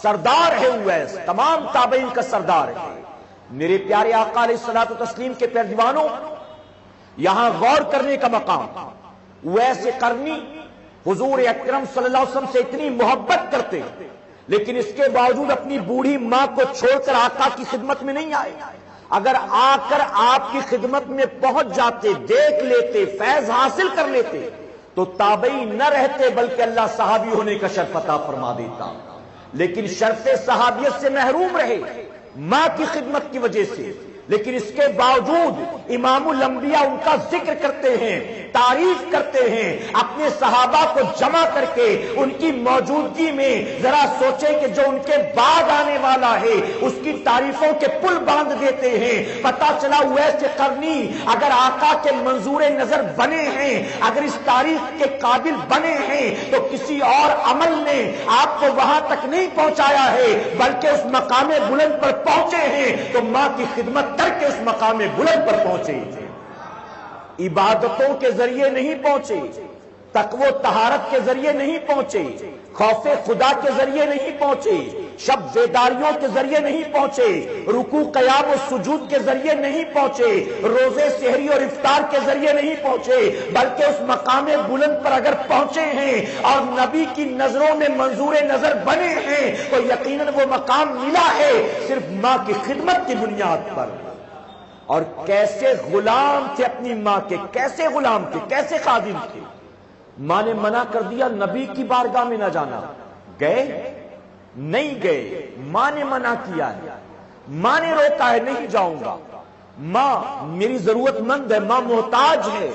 سردار ہے اویس، تمام تابعین کا سردار ہے۔ میرے پیارے آقا علیہ الصلوۃ والتسلیم کے پیروانوں، یہاں غور کرنے کا مقام، اویس قرنی حضور اکرم صلی اللہ علیہ وسلم سے اتنی محبت کرتے لیکن اس کے باوجود اپنی بوڑھی ماں کو چھوڑ کر آقا کی خدمت میں نہیں آئے۔ اگر آ کر آپ کی خدمت میں پہنچ جاتے، دیکھ لیتے، فیض حاصل کر لیتے تو تابعی نہ رہتے بلکہ اللہ صحابی ہونے کا شرف عطا فرما دیتا۔ لیکن شرف صحابیت سے محروم رہے ماں کی خدمت کی وجہ سے، لیکن اس کے باوجود امام الانبیاء ان کا ذکر کرتے ہیں، تعریف کرتے ہیں، اپنے صحابہ کو جمع کر کے ان کی موجودگی میں ذرا سوچیں کہ جو ان کے بعد آنے والا ہے اس کی تعریفوں کے پل باندھ دیتے ہیں۔ پتہ چلا اویس قرنی اگر آقا کے منظور نظر بنے ہیں، اگر اس تاریخ کے قابل بنے ہیں تو کسی اور عمل نے آپ کو وہاں تک نہیں پہنچایا ہے، بلکہ اس مقام بلند پر پہنچے ہیں تو ماں کی خدمت کر کے اس مقام بلند پر پہنچے، عبادتوں کے ذریعے نہیں پہنچے، تقوی و طہارت کے ذریعے نہیں پہنچے، خوف خدا کے ذریعے نہیں پہنچے، شب بیداریوں کے ذریعے نہیں پہنچے، رکوع قیام و سجود کے ذریعے نہیں پہنچے، روزے سحری اور افطار کے ذریعے نہیں پہنچے، بلکہ اس مقام بلند پر اگر پہنچے ہیں اور نبی کی نظروں میں منظور نظر بنے ہیں تو یقیناً وہ مقام ملا ہے صرف ماں کی خدمت کی بنیاد پر۔ اور کیسے غلام تھے اپنی ماں کے، کیسے غلام تھے، کیسے خادم تھے۔ ماں نے منع کر دیا نبی کی بارگاہ میں نہ جانا، گئے نہیں گئے، ماں نے منع کیا ہے، ماں نے روکا ہے نہیں جاؤں گا، ماں میری ضرورت مند ہے، ماں محتاج ہے،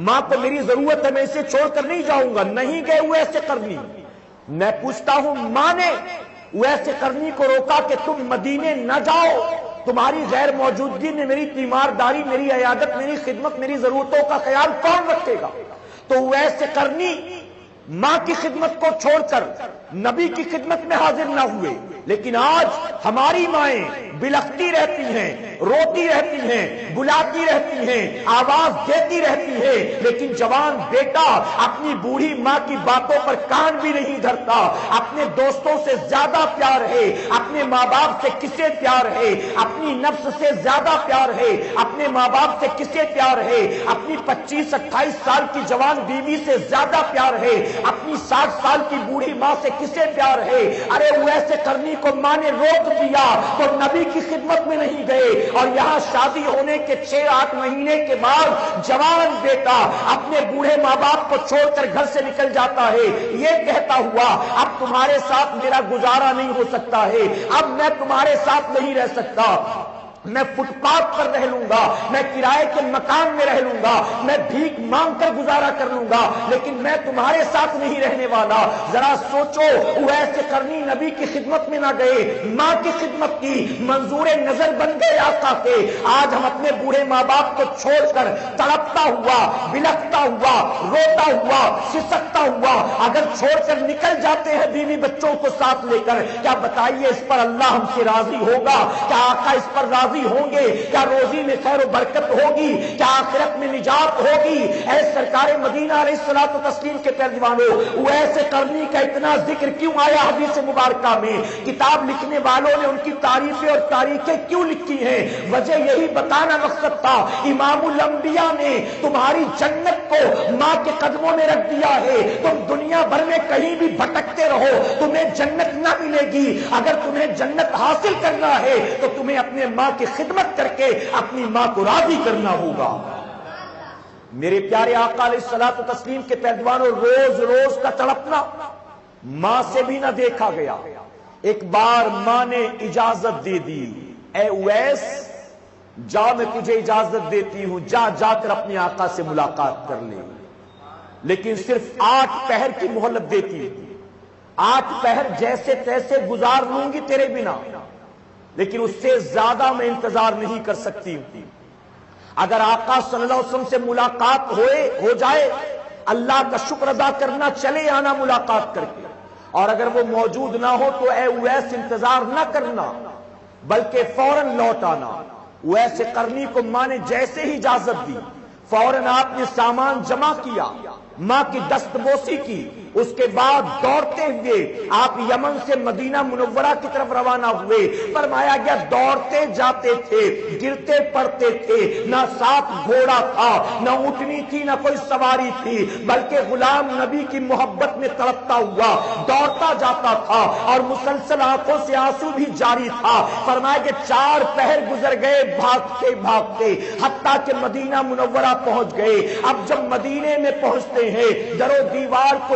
ماں کو میری ضرورت ہے، میں اسے چھوڑ کر نہیں جاؤں گا، نہیں گئے اویس قرنی۔ میں پوچھتا ہوں ماں نے اویس قرنی کو روکا کہ تم مدینے نہ جاؤ، تمہاری غیر موجودگی میں میری تیمارداری، میری عیادت، میری خدمت، میری ضرورتوں کا خیال کون رکھے گا؟ تو اویس قرنی ماں کی خدمت کو چھوڑ کر نبی کی خدمت میں حاضر نہ ہوئے۔ لیکن آج ہماری مائیں بلکتی رہتی ہیں، روتی رہتی ہیں، بلاتی رہتی ہیں، آواز دیتی رہتی ہیں، لیکن جوان بیٹا اپنی بوڑھی ماں کی باتوں پر کان بھی نہیں دھرتا۔ اپنے دوستوں سے زیادہ پیار ہے، اپنے ماں باپ سے کسے پیار ہے، اپنی نفس سے زیادہ پیار ہے، اپنے ماں باپ سے کسے پیار ہے، اپنی 25-28 سال کی جوان بیوی سے زیادہ پیار ہے، اپنی 60 سال کی بوڑھی ماں سے کسے پیار ہے۔ ارے اویس قرنی کو ماں نے روک دیا تو نبی کی خدمت میں نہیں گئے، اور یہاں شادی ہونے کے 6-8 مہینے کے بعد جوان بیٹا اپنے بوڑھے ماں باپ کو چھوڑ کر گھر سے نکل جاتا ہے، یہ کہتا ہوا اب تمہارے ساتھ میرا گزارا نہیں ہو سکتا ہے، اب میں تمہارے ساتھ نہیں رہ سکتا، میں فٹ پاتھ پر رہ لوں گا، میں کرائے کے مکان میں رہ لوں گا، میں بھیک مانگ کر گزارا کر لوں گا، لیکن میں تمہارے ساتھ نہیں رہنے والا۔ ذرا سوچو اویس قرنی نبی کی خدمت میں نہ گئے، ماں کی خدمت کی، منظور نظر بن گئے آقا کے۔ آج ہم اپنے بوڑھے ماں باپ کو چھوڑ کر تڑپتا ہوا، بلکتا ہوا، روتا ہوا، سسکتا ہوا اگر چھوڑ کر نکل جاتے ہیں بیوی بچوں کو ساتھ لے کر، کیا بتائیے اس پر اللہ ہم سے راضی ہوگا؟ کیا آقا اس پر راضی ہوں گے؟ کیا روزی میں خیر و برکت ہوگی؟ کیا آخرت میں نجات ہوگی؟ اے سرکار مدینہ علیہ الصلوۃ والتسلیم کے پیروانوں، اویس قرنی کا اتنا ذکر کیوں آیا حدیث مبارکہ میں؟ کتاب لکھنے والوں نے ان کی تعریفیں اور تاریخیں کیوں لکھی ہیں؟ وجہ یہی بتانا مقصد تھا، امام الانبیاء نے تمہاری جنت کو ماں کے قدموں میں رکھ دیا ہے، تم دنیا بھر میں کہیں بھی بھٹکتے رہو تمہیں جنت نہ ملے گی۔ اگر تمہیں جنت حاصل کرنا ہے تو تمہیں اپنے ماں کی خدمت کر کے اپنی ماں کو راضی کرنا ہوگا۔ میرے پیارے آقا علیہ الصلوۃ والتسلیم کے پیروانوں، روز روز کا تڑپنا ماں سے بھی نہ دیکھا گیا۔ ایک بار ماں نے اجازت دے دی، اے اویس جا میں تجھے اجازت دیتی ہوں، جا جا کر اپنے آقا سے ملاقات کر لے، لیکن صرف 8 پہر کی مہلت دیتی، 8 پہر جیسے تیسے گزار لوں گی تیرے بنا، لیکن اس سے زیادہ میں انتظار نہیں کر سکتی ہوں۔ اگر آقا صلی اللہ علیہ وسلم سے ملاقات ہو جائے، اللہ کا شکر ادا کرنا، چلے آنا ملاقات کر کے، اور اگر وہ موجود نہ ہو تو اے اویس انتظار نہ کرنا بلکہ فوراً لوٹ آنا۔ اویس قرنی کو ماں نے جیسے ہی اجازت دی، فوراً آپ نے سامان جمع کیا، ماں کی دست بوسی کی، اس کے بعد دوڑتے ہوئے آپ یمن سے مدینہ منورہ کی طرف روانہ ہوئے۔ فرمایا گیا دوڑتے جاتے تھے، گرتے پڑتے تھے، نہ ساتھ گھوڑا تھا، نہ اونٹنی تھی، نہ کوئی سواری تھی، بلکہ غلام نبی کی محبت میں تڑپتا ہوا دوڑتا جاتا تھا، اور مسلسل آنکھوں سے آنسو بھی جاری تھا۔ فرمایا کہ 4 پہر گزر گئے بھاگتے بھاگتے، حتیٰ کہ مدینہ منورہ پہنچ گئے۔ اب جب مدینے میں پہنچتے ہیں، در و دیوار کو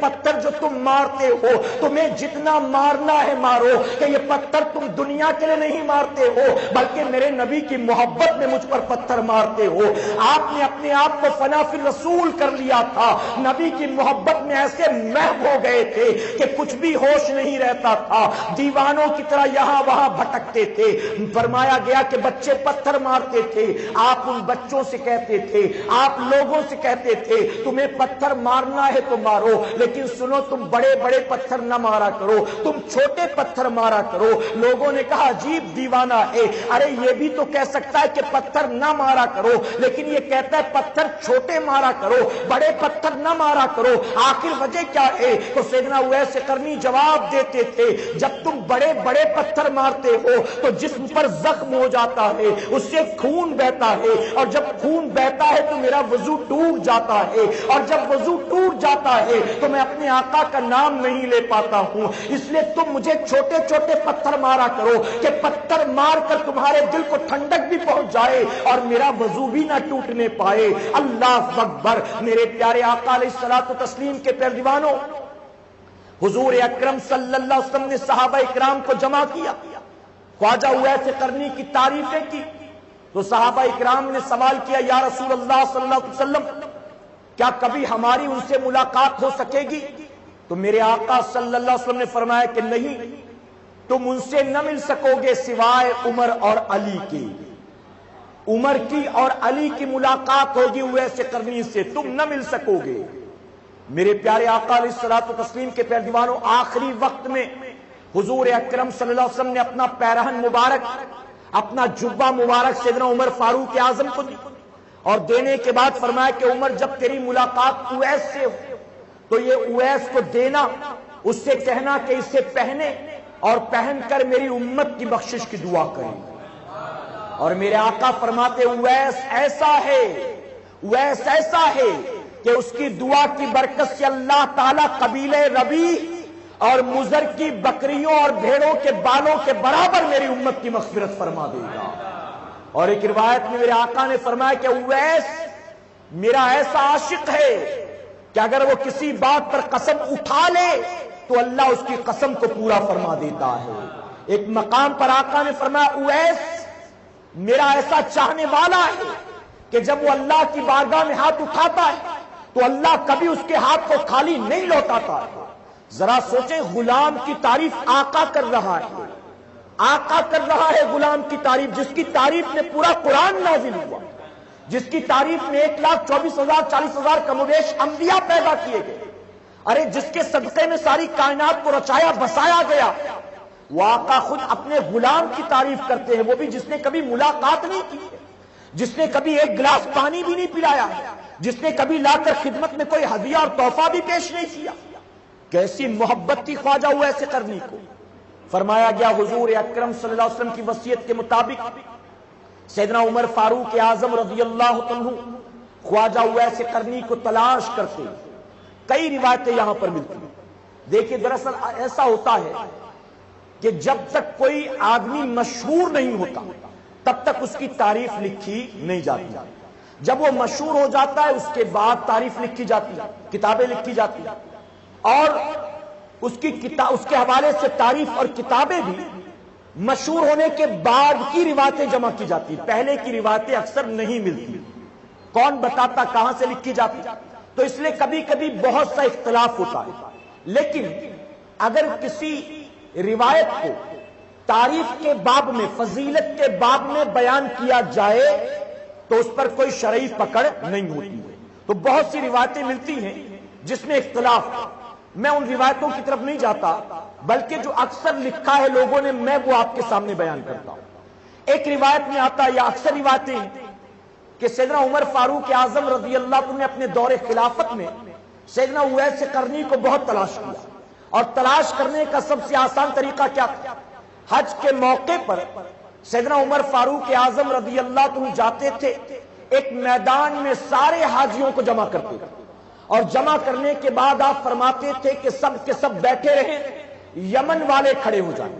پتھر جو تم مارتے ہو تمہیں جتنا مارنا ہے مارو، کہ یہ پتھر تم دنیا کے لیے نہیں مارتے ہو بلکہ میرے نبی کی محبت میں مجھ پر پتھر مارتے ہو۔ آپ نے اپنے آپ کو فنا فی رسول کر لیا تھا، نبی کی محبت میں ایسے محو ہو گئے تھے کہ کچھ بھی ہوش نہیں رہتا تھا، دیوانوں کی طرح یہاں وہاں بھٹکتے تھے۔ فرمایا گیا کہ بچے پتھر مارتے تھے، آپ ان بچوں سے کہتے تھے، آپ لوگوں سے کہتے تھے تمہیں پتھر مارنا ہے تو مارو، لیکن سنو تم بڑے بڑے پتھر نہ مارا کرو، تم چھوٹے پتھر مارا کرو۔ لوگوں نے کہا عجیب دیوانہ ہے، ارے یہ بھی تو کہہ سکتا ہے کہ پتھر نہ مارا کرو، لیکن یہ کہتا ہے پتھر چھوٹے مارا کرو، بڑے پتھر نہ مارا کرو، آخر وجہ کیا ہے؟ تو سیدنا اویس قرنی جواب دیتے تھے جب تم بڑے بڑے پتھر مارتے ہو تو جسم پر زخم ہو جاتا ہے، اس سے خون بہتا ہے، اور جب خون بہتا ہے تو میرا وضو ٹوٹ جاتا ہے، اور جب وضو ٹوٹ جاتا ہے تو میں اپنے آقا کا نام نہیں لے پاتا ہوں، اس لیے تم مجھے چھوٹے چھوٹے پتھر مارا کرو کہ پتھر مار کر تمہارے دل کو ٹھنڈک بھی پہنچ جائے اور میرا وضو بھی نہ ٹوٹنے پائے۔ اللہ اکبر۔ میرے پیارے آقا علیہ الصلوۃ والتسلیم کے پیارے دیوانوں، حضور اکرم صلی اللہ علیہ وسلم نے صحابہ اکرام کو جمع کیا، خواجہ اویس قرنی کی تعریفیں کی، تو صحابہ اکرام نے سوال کیا یا رسول اللہ صلی اللہ علیہ وسلم کیا کبھی ہماری ان سے ملاقات ہو سکے گی؟ تو میرے آقا صلی اللہ علیہ وسلم نے فرمایا کہ نہیں، تم ان سے نہ مل سکو گے سوائے عمر اور علی کی، عمر کی اور علی کی ملاقات ہوگی اویس قرنی سے، تم نہ مل سکو گے۔ میرے پیارے آقا علیہ الصلوۃ والتسلیم کے پیارے دیوانوں، آخری وقت میں حضور اکرم صلی اللہ علیہ وسلم نے اپنا پیرہن مبارک، اپنا جبہ مبارک سیدنا عمر فاروق اعظم کو دی، اور دینے کے بعد فرمایا کہ عمر جب تیری ملاقات اویس سے ہو تو یہ اویس کو دینا، اس سے کہنا کہ اسے پہنے اور پہن کر میری امت کی بخشش کی دعا کرے۔ اور میرے آقا فرماتے اویس ایسا ہے، اویس ایسا ہے کہ اس کی دعا کی برکت سے اللہ تعالیٰ قبیلہ ربیع اور مضر کی بکریوں اور بھیڑوں کے بالوں کے برابر میری امت کی مغفرت فرما دے گا۔ اور ایک روایت میں میرے آقا نے فرمایا کہ اویس میرا ایسا عاشق ہے کہ اگر وہ کسی بات پر قسم اٹھا لے تو اللہ اس کی قسم کو پورا فرما دیتا ہے۔ ایک مقام پر آقا نے فرمایا اویس میرا ایسا چاہنے والا ہے کہ جب وہ اللہ کی بارگاہ میں ہاتھ اٹھاتا ہے تو اللہ کبھی اس کے ہاتھ کو خالی نہیں لوٹاتا ہے۔ ذرا سوچیں، غلام کی تعریف آقا کر رہا ہے، آقا کر رہا ہے غلام کی تعریف، جس کی تعریف میں پورا قرآن نازل ہوا، جس کی تعریف میں 1,24,000 40,000 کم و بیش انبیاء پیدا کیے گئے، ارے جس کے صدقے میں ساری کائنات کو رچایا بسایا گیا، وہ آقا خود اپنے غلام کی تعریف کرتے ہیں، وہ بھی جس نے کبھی ملاقات نہیں کی، جس نے کبھی ایک گلاس پانی بھی نہیں پلایا، جس نے کبھی لا کر خدمت میں کوئی ہدیہ اور تحفہ بھی پیش نہیں کیا۔ کیسی محبت تھی خواجہ اویس قرنی کو۔ فرمایا گیا حضور اکرم صلی اللہ علیہ وسلم کی وصیت کے مطابق سیدنا عمر فاروق اعظم رضی اللہ عنہ خواجہ اویس قرنی کو تلاش کرتے، کئی روایتیں یہاں پر ملتی ہیں۔ دیکھیں دراصل ایسا ہوتا ہے کہ جب تک کوئی آدمی مشہور نہیں ہوتا تب تک اس کی تعریف لکھی نہیں جاتی، جب وہ مشہور ہو جاتا ہے اس کے بعد تعریف لکھی جاتی ہے، کتابیں لکھی جاتی ہیں، اور اس کے حوالے سے تعریف اور کتابیں بھی مشہور ہونے کے بعد کی روایتیں جمع کی جاتی، پہلے کی روایتیں اکثر نہیں ملتی، کون بتاتا کہاں سے لکھی جاتی، تو اس لیے کبھی کبھی بہت سا اختلاف ہوتا ہے۔ لیکن اگر کسی روایت کو تعریف کے باب میں، فضیلت کے باب میں بیان کیا جائے تو اس پر کوئی شرعی پکڑ نہیں ہوتی ہے۔ تو بہت سی روایتیں ملتی ہیں جس میں اختلاف، میں ان روایتوں کی طرف نہیں جاتا بلکہ جو اکثر لکھا ہے لوگوں نے میں وہ آپ کے سامنے بیان کرتا ہوں۔ ایک روایت میں آتا ہے یا اکثر روایتیں کہ سیدنا عمر فاروق اعظم رضی اللہ عنہ نے اپنے دور خلافت میں سیدنا اویس قرنی کو بہت تلاش کیا، اور تلاش کرنے کا سب سے آسان طریقہ کیا تھا؟ حج کے موقع پر سیدنا عمر فاروق اعظم رضی اللہ عنہ جاتے تھے، ایک میدان میں سارے حاجیوں کو جمع کرتے تھے، اور جمع کرنے کے بعد آپ فرماتے تھے کہ سب کے سب بیٹھے رہیں، یمن والے کھڑے ہو جائیں،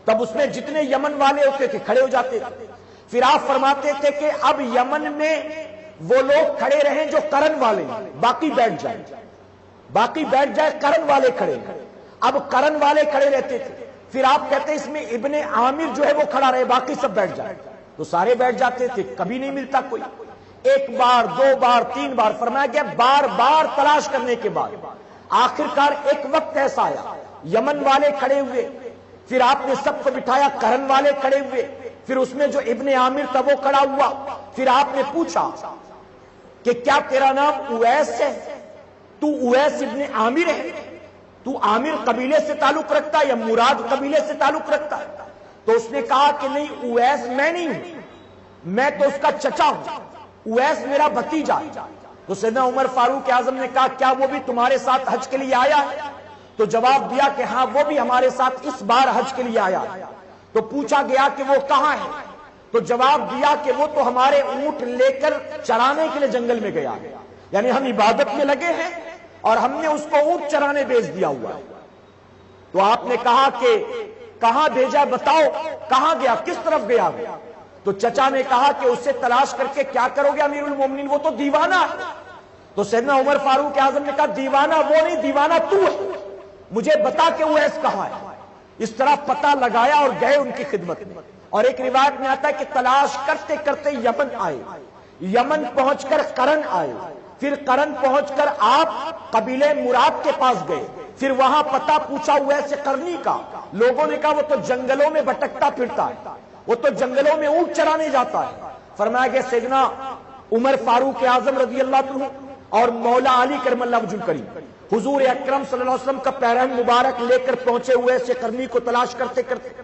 تب اس میں جتنے یمن والے ہوتے تھے کھڑے ہو جاتے تھے، پھر آپ فرماتے تھے کہ اب یمن میں وہ لوگ کھڑے رہیں جو قرن والے ہیں، باقی بیٹھ جائیں، باقی بیٹھ جائے کرن والے کھڑے. اب کرن والے کھڑے رہتے تھے. پھر آپ کہتے ہیں اس میں ابن عامر جو ہے وہ کھڑا رہے, باقی سب بیٹھ جائے. تو سارے بیٹھ جاتے تھے, کبھی نہیں ملتا کوئی. ایک بار, دو بار, تین بار, فرمایا گیا بار بار تلاش کرنے کے بعد آخر کار ایک وقت ایسا آیا, یمن والے کھڑے ہوئے, پھر آپ نے سب کو بٹھایا, کرن والے کھڑے ہوئے, پھر اس میں جو ابن عامر تھا وہ کھڑا ہوا. پھر آپ نے پوچھا کہ کیا تیرا نام اویس ہے؟ تو اویس ابن عامر ہے؟ تو عامر قبیلے سے تعلق رکھتا ہے یا مراد قبیلے سے تعلق رکھتا ہے؟ تو اس نے کہا کہ نہیں, اویس میں نہیں ہوں, میں تو اس کا چچا ہوں, اویس میرا بھتیجا. تو سیدنا عمر فاروق اعظم نے کہا کیا وہ بھی تمہارے ساتھ حج کے لیے آیا ہے؟ تو جواب دیا کہ ہاں وہ بھی ہمارے ساتھ اس بار حج کے لیے آیا. تو پوچھا گیا کہ وہ کہاں ہے؟ تو جواب دیا کہ وہ تو ہمارے اونٹ لے کر چرانے کے لیے جنگل میں گیا ہے. یعنی ہم عبادت میں لگے ہیں اور ہم نے اس کو اونٹ چرانے بھیج دیا ہوا ہے. تو آپ نے کہا کہ کہاں بھیجا, بتاؤ کہاں گیا, کس طرف گیا؟ تو چچا نے کہا کہ اسے تلاش کر کے کیا کرو گے امیر المومنین, وہ تو دیوانہ ہے. تو سیدنا عمر فاروق اعظم نے کہا دیوانہ وہ نہیں, دیوانہ تو ہے, مجھے بتا کہ وہ ایس کہاں ہے. اس طرح پتہ لگایا اور گئے ان کی خدمت میں. اور ایک روایت میں آتا ہے کہ تلاش کرتے کرتے یمن آئے, یمن پہنچ کر کرن آئے, پھر کرن پہنچ کر آپ قبیلے مراد کے پاس گئے, پھر وہاں پتہ پوچھا اویس قرنی کا. لوگوں نے کہا وہ تو جنگلوں میں بھٹکتا پھرتا ہے, وہ تو جنگلوں میں اونٹ چرانے جاتا ہے. فرمایا کہ سیدنا عمر فاروق اعظم رضی اللہ عنہ اور مولا علی کرم اللہ وجہ کریم حضور اکرم صلی اللہ علیہ وسلم کا پیرہن مبارک لے کر پہنچے ہوئے سے قرنی کو تلاش کرتے کرتے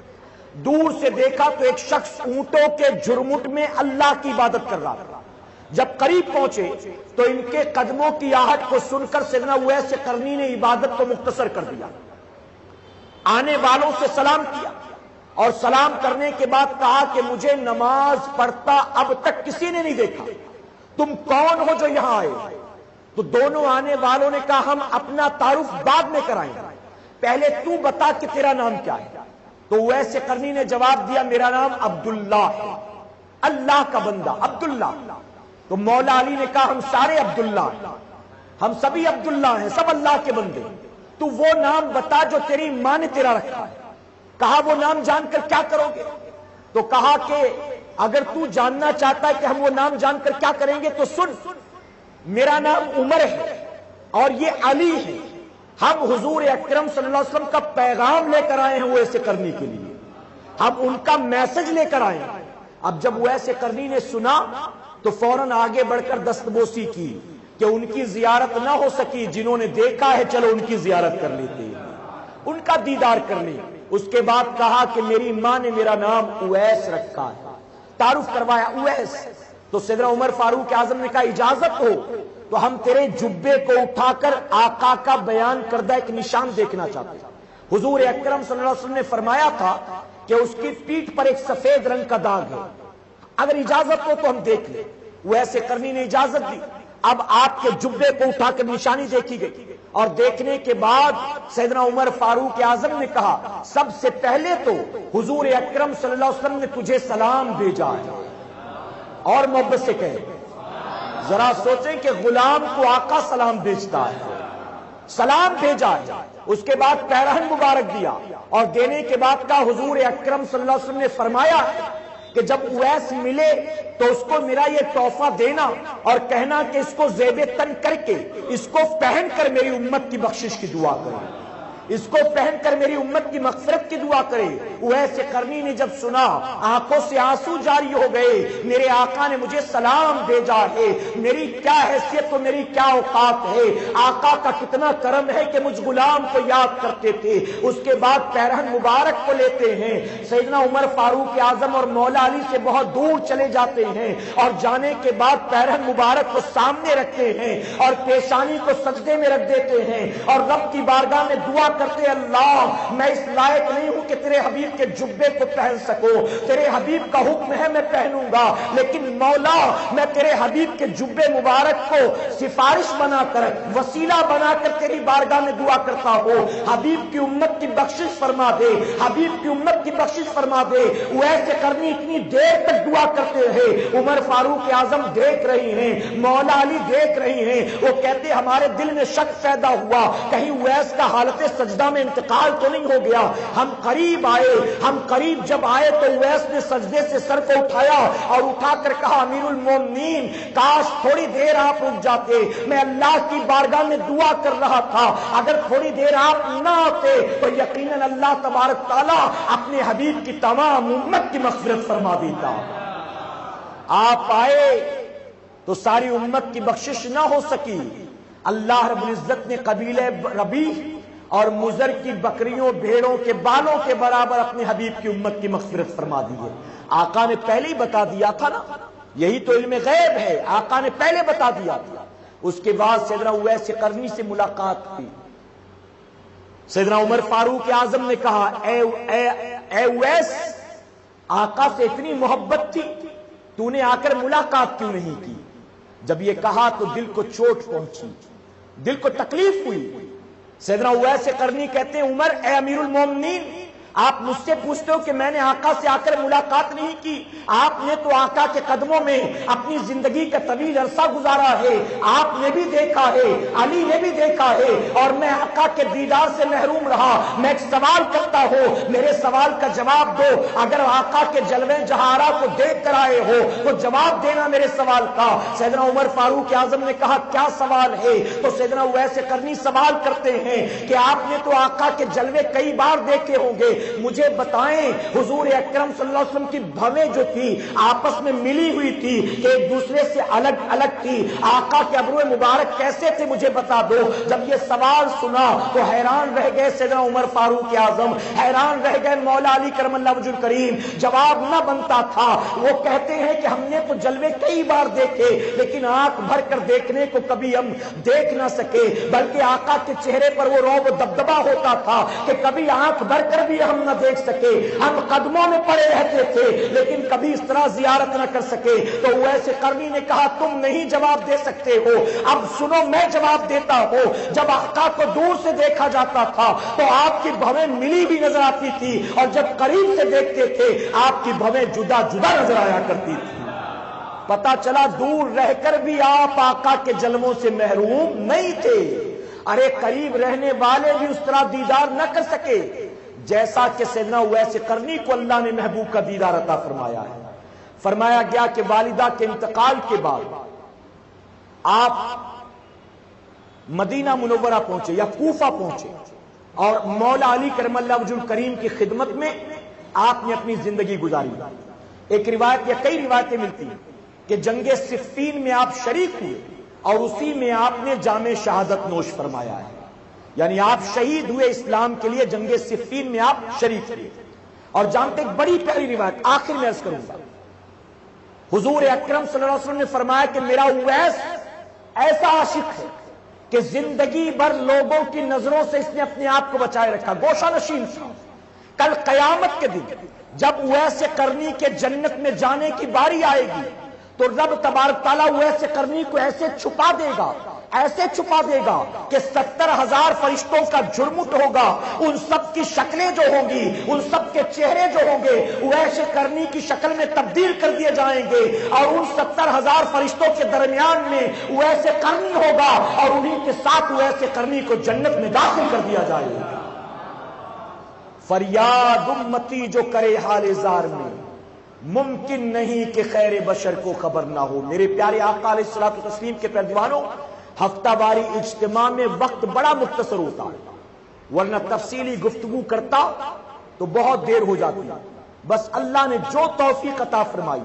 دور سے دیکھا تو ایک شخص اونٹوں کے جھرمٹ میں اللہ کی عبادت کر رہا تھا. جب قریب پہنچے تو ان کے قدموں کی آہٹ کو سن کر سیدنا اویس قرنی نے عبادت کو مختصر کر دیا. آنے والوں سے سلام کیا اور سلام کرنے کے بعد کہا کہ مجھے نماز پڑھتا اب تک کسی نے نہیں دیکھا, تم کون ہو جو یہاں آئے؟ تو دونوں آنے والوں نے کہا ہم اپنا تعارف بعد میں کرائیں, پہلے تو بتا کہ تیرا نام کیا ہے. تو اویس قرنی نے جواب دیا میرا نام عبداللہ ہے, اللہ کا بندہ عبداللہ. تو مولا علی نے کہا ہم سارے عبداللہ ہیں, ہم سبھی عبداللہ ہیں, سب اللہ کے بندے. تو وہ نام بتا جو تیری ماں نے تیرا رکھا ہے. کہا وہ نام جان کر کیا کرو گے؟ تو کہا کہ اگر تو جاننا چاہتا ہے کہ ہم وہ نام جان کر کیا کریں گے تو سن, میرا نام عمر ہے اور یہ علی ہے. ہم حضور اکرم صلی اللہ علیہ وسلم کا پیغام لے کر آئے ہیں اویس قرنی کے لیے, ہم ان کا میسج لے کر آئے ہیں. اب جب اویس قرنی نے سنا تو فوراً آگے بڑھ کر دستبوسی کی کہ ان کی زیارت نہ ہو سکی, جنہوں نے دیکھا ہے چلو ان کی زیارت کر لیتے ہیں, ان کا دیدار کر لیں. اس کے بعد کہا کہ میری ماں نے میرا نام اویس رکھا ہے, تعارف کروایا اویس. تو سیدنا عمر فاروق اعظم نے کہا اجازت ہو تو ہم تیرے جبے کو اٹھا کر آقا کا بیان کردہ ایک نشان دیکھنا چاہتے ہیں. حضور اکرم صلی اللہ علیہ وسلم نے فرمایا تھا کہ اس کی پیٹھ پر ایک سفید رنگ کا داغ ہے, اگر اجازت ہو تو ہم دیکھ لیں. اویس قرنی نے اجازت دی. اب آپ کے جبے کو اٹھا کر نشانی دیکھی گئی اور دیکھنے کے بعد سیدنا عمر فاروق اعظم نے کہا سب سے پہلے تو حضور اکرم صلی اللہ علیہ وسلم نے تجھے سلام بھیجا ہے, اور محبت سے کہے. ذرا سوچیں کہ غلام کو آقا سلام بھیجتا ہے, سلام بھیجا ہے. اس کے بعد پیرہن مبارک دیا اور دینے کے بعد کا حضور اکرم صلی اللہ علیہ وسلم نے فرمایا کہ جب اویس ملے تو اس کو میرا یہ تحفہ دینا اور کہنا کہ اس کو زیب تن کر کے اس کو پہن کر میری امت کی بخشش کی دعا کرے, اس کو پہن کر میری امت کی مغفرت کی دعا کرے. اویس قرنی نے جب سنا آنکھوں سے آنسو جاری ہو گئے, میرے آقا نے مجھے سلام بھیجا ہے, میری کیا حیثیت و میری کیا اوقات ہے, آقا کا کتنا کرم ہے کہ مجھ غلام کو یاد کرتے تھے. اس کے بعد پیرہن مبارک کو لیتے ہیں, سیدنا عمر فاروق اعظم اور مولا علی سے بہت دور چلے جاتے ہیں اور جانے کے بعد پیرہن مبارک کو سامنے رکھتے ہیں اور پیشانی کو سجدے میں رکھ دیتے ہیں اور رب کی بارگاہ میں دعا کرتے اللہ میں اس لائق نہیں ہوں کہ تیرے حبیب کے جبے کو پہن سکوں، تیرے حبیب کا حکم ہے میں پہنوں گا، لیکن مولا میں تیرے حبیب کے جبے مبارک کو سفارش بنا کر، وسیلہ بنا کر تیری بارگاہ میں دعا کرتا ہوں، حبیب کی امت کی بخشش فرما دے، حبیب کی امت کی بخشش فرما دے۔ ویسے کرنی اتنی دیر تک دعا کرتے رہے، عمر فاروق اعظم دیکھ رہی ہیں، مولا علی دیکھ رہی ہیں، وہ کہتے ہمارے دل میں شک پیدا ہوا کہیں اویس کا حالت سجدہ میں انتقال تو نہیں ہو گیا۔ ہم قریب آئے، ہم قریب جب آئے تو اویس نے سجدے سے سر کو اٹھایا اور اٹھا کر کہا امیر المومنین کاش تھوڑی دیر آپ رک جاتے، میں اللہ کی بارگاہ میں دعا کر رہا تھا، اگر تھوڑی دیر آپ نہ آتے تو یقیناً اللہ تبارک تعالیٰ اپنے حبیب کی تمام امت کی مغفرت فرما دیتا۔ آپ آئے تو ساری امت کی بخشش نہ ہو سکی، اللہ رب العزت نے قبیلہ ربیع اور مضر کی بکریوں بھیڑوں کے بالوں کے برابر اپنے حبیب کی امت کی مغفرت فرما دی ہے۔ آقا نے پہلے ہی بتا دیا تھا نا، یہی تو علم غیب ہے، آقا نے پہلے بتا دیا تھا۔ اس کے بعد سیدنا اویس قرنی سے ملاقات ہوئی، سیدنا عمر فاروق اعظم نے کہا اے اویس آقا سے اتنی محبت تھی تو نے آ کر ملاقات کیوں نہیں کی؟ جب یہ کہا تو دل کو چوٹ پہنچی، دل کو تکلیف ہوئی۔ سیدنا اویس قرنی کہتے ہیں عمر اے امیر المومنین آپ مجھ سے پوچھتے ہو کہ میں نے آقا سے آ کر ملاقات نہیں کی، آپ نے تو آقا کے قدموں میں اپنی زندگی کا طویل عرصہ گزارا ہے، آپ نے بھی دیکھا ہے، علی نے بھی دیکھا ہے، اور میں آقا کے دیدار سے محروم رہا۔ میں ایک سوال کرتا ہوں، میرے سوال کا جواب دو، اگر آقا کے جلوے جہارا کو دیکھ کر آئے ہو تو جواب دینا میرے سوال کا۔ سیدنا عمر فاروق اعظم نے کہا کیا سوال ہے؟ تو سیدنا اویس قرنی سوال کرتے ہیں کہ آپ نے تو آقا کے جلوے کئی بار دیکھے ہوں گے، مجھے بتائیں حضور اکرم صلی اللہ علیہ وسلم کی بھویں جو تھی آپس میں ملی ہوئی تھی کہ ایک دوسرے سے الگ الگ تھی، آقا کے ابرو مبارک کیسے تھے مجھے بتا دو۔ جب یہ سوال سنا تو حیران رہ گئے سیدنا عمر فاروق اعظم، حیران رہ گئے مولا علی کرم اللہ وجہ الکریم، جواب نہ بنتا تھا۔ وہ کہتے ہیں کہ ہم نے تو جلوے کئی بار دیکھے لیکن آنکھ بھر کر دیکھنے کو کبھی ہم دیکھ نہ سکے، بلکہ آقا کے چہرے پر وہ رعب و دبدبہ ہوتا تھا کہ کبھی آنکھ بھر کر بھی ہم نہ دیکھ سکے، ہم قدموں میں پڑے رہتے تھے لیکن کبھی اس طرح زیارت نہ کر سکے۔ تو اویس قرنی نے کہا تم نہیں جواب دے سکتے ہو، اب سنو میں جواب دیتا ہوں۔ جب آقا کو دور سے دیکھا جاتا تھا تو آپ کی بھویں ملی بھی نظر آتی تھی، اور جب قریب سے دیکھتے تھے آپ کی بھویں جدا جدا نظر آیا کرتی تھی۔ پتا چلا دور رہ کر بھی آپ آقا کے جلووں سے محروم نہیں تھے، ارے قریب رہنے والے بھی اس طرح دیدار نہ کر سکے جیسا کہ سیدنا اویس قرنی کو اللہ نے محبوب کا دیدار عطا فرمایا ہے۔ فرمایا گیا کہ والدہ کے انتقال کے بعد آپ مدینہ منورہ پہنچے یا کوفہ پہنچے، اور مولا علی کرم اللہ وجہ الکریم کی خدمت میں آپ نے اپنی زندگی گزاری۔ ایک روایت یا کئی روایتیں ملتی ہیں کہ جنگ صفین میں آپ شریک ہوئے اور اسی میں آپ نے جام شہادت نوش فرمایا ہے، یعنی آپ شہید ہوئے اسلام کے لیے، جنگ صفین میں آپ شریک ہوئے۔ اور جانتے ایک بڑی پیاری روایت آخر میں عرض کروں گا، حضور اکرم صلی اللہ علیہ وسلم نے فرمایا کہ میرا اویس ایسا عاشق ہے کہ زندگی بھر لوگوں کی نظروں سے اس نے اپنے آپ کو بچائے رکھا، گوشہ نشین تھا۔ کل قیامت کے دن جب اویس قرنی کے جنت میں جانے کی باری آئے گی تو رب تبارک تعالیٰ اویس قرنی کو ایسے چھپا دے گا، ایسے چھپا دے گا کہ 70,000 فرشتوں کا جھرمٹ ہوگا، ان سب کی شکلیں جو ہوں گی، ان سب کے چہرے جو ہوں گے اویس قرنی کی شکل میں تبدیل کر دیے جائیں گے، اور ان 70,000 فرشتوں کے درمیان میں اویس قرنی ہوگا اور انہی کے ساتھ اویس قرنی کو جنت میں داخل کر دیا جائے گا۔ فریاد امتی جو کرے حال زار میں، ممکن نہیں کہ خیر بشر کو خبر نہ ہو۔ میرے پیارے آقا علیہ الصلوۃ والتسلیم کے پہلوانوں، ہفتہ واری اجتماع میں وقت بڑا مختصر ہوتا ہے، ورنہ تفصیلی گفتگو کرتا تو بہت دیر ہو جاتی ہے۔ بس اللہ نے جو توفیق عطا فرمائی،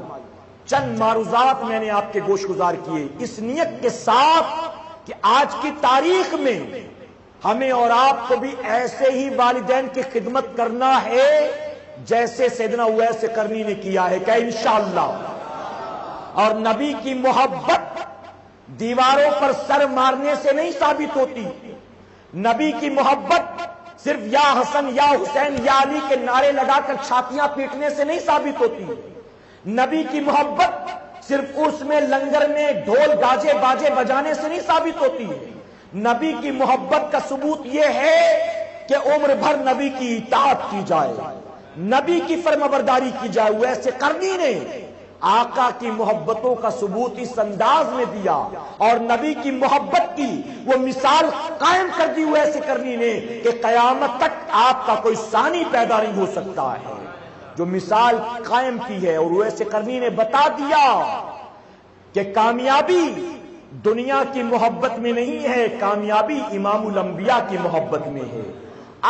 چند معروضات میں نے آپ کے گوش گزار کیے، اس نیت کے ساتھ کہ آج کی تاریخ میں ہمیں اور آپ کو بھی ایسے ہی والدین کی خدمت کرنا ہے جیسے سیدنا اویس قرنی نے کیا ہے، کہ انشاءاللہ۔ اور نبی کی محبت دیواروں پر سر مارنے سے نہیں ثابت ہوتی، نبی کی محبت صرف یا حسن یا حسین یا علی کے نعرے لگا کر چھاتیاں پیٹنے سے نہیں ثابت ہوتی. نبی کی محبت صرف اس میں لنگر میں ڈھول گاجے باجے بجانے سے نہیں ثابت ہوتی ہے. نبی کی محبت کا ثبوت یہ ہے کہ عمر بھر نبی کی اطاعت کی جائے, نبی کی فرمانبرداری کی جائے. ویسے کرنی نے آقا کی محبتوں کا ثبوت اس انداز میں دیا اور نبی کی محبت کی وہ مثال قائم کر دی ویسے کرنی نے کہ قیامت تک آپ کا کوئی ثانی پیدا نہیں ہو سکتا ہے. جو مثال قائم کی ہے اور ویسے کرنی نے بتا دیا کہ کامیابی دنیا کی محبت میں نہیں ہے, کامیابی امام الانبیاء کی محبت میں ہے.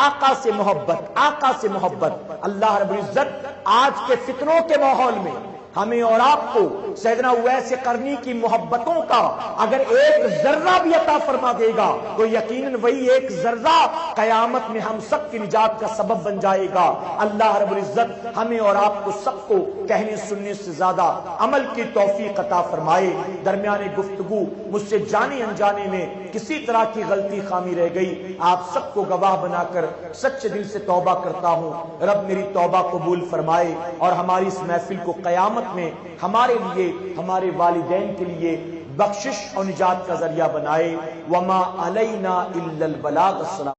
آقا سے محبت, آقا سے محبت. اللہ رب العزت آج کے فتنوں کے ماحول میں ہمیں اور آپ کو سیدنا اویس قرنی کی محبتوں کا اگر ایک ذرہ بھی عطا فرما دے گا تو یقیناً وہی ایک ذرہ قیامت میں ہم سب کی نجات کا سبب بن جائے گا. اللہ رب العزت ہمیں اور آپ کو سب کو کہنے سننے سے زیادہ عمل کی توفیق عطا فرمائے. درمیان گفتگو مجھ سے جانے انجانے میں کسی طرح کی غلطی خامی رہ گئی, آپ سب کو گواہ بنا کر سچے دل سے توبہ کرتا ہوں. رب میری توبہ قبول فرمائے اور ہماری اس محفل کو قیامت میں ہمارے لیے, ہمارے والدین کے لیے بخشش اور نجات کا ذریعہ بنائے. وما علینا الا البلاغ. السلام.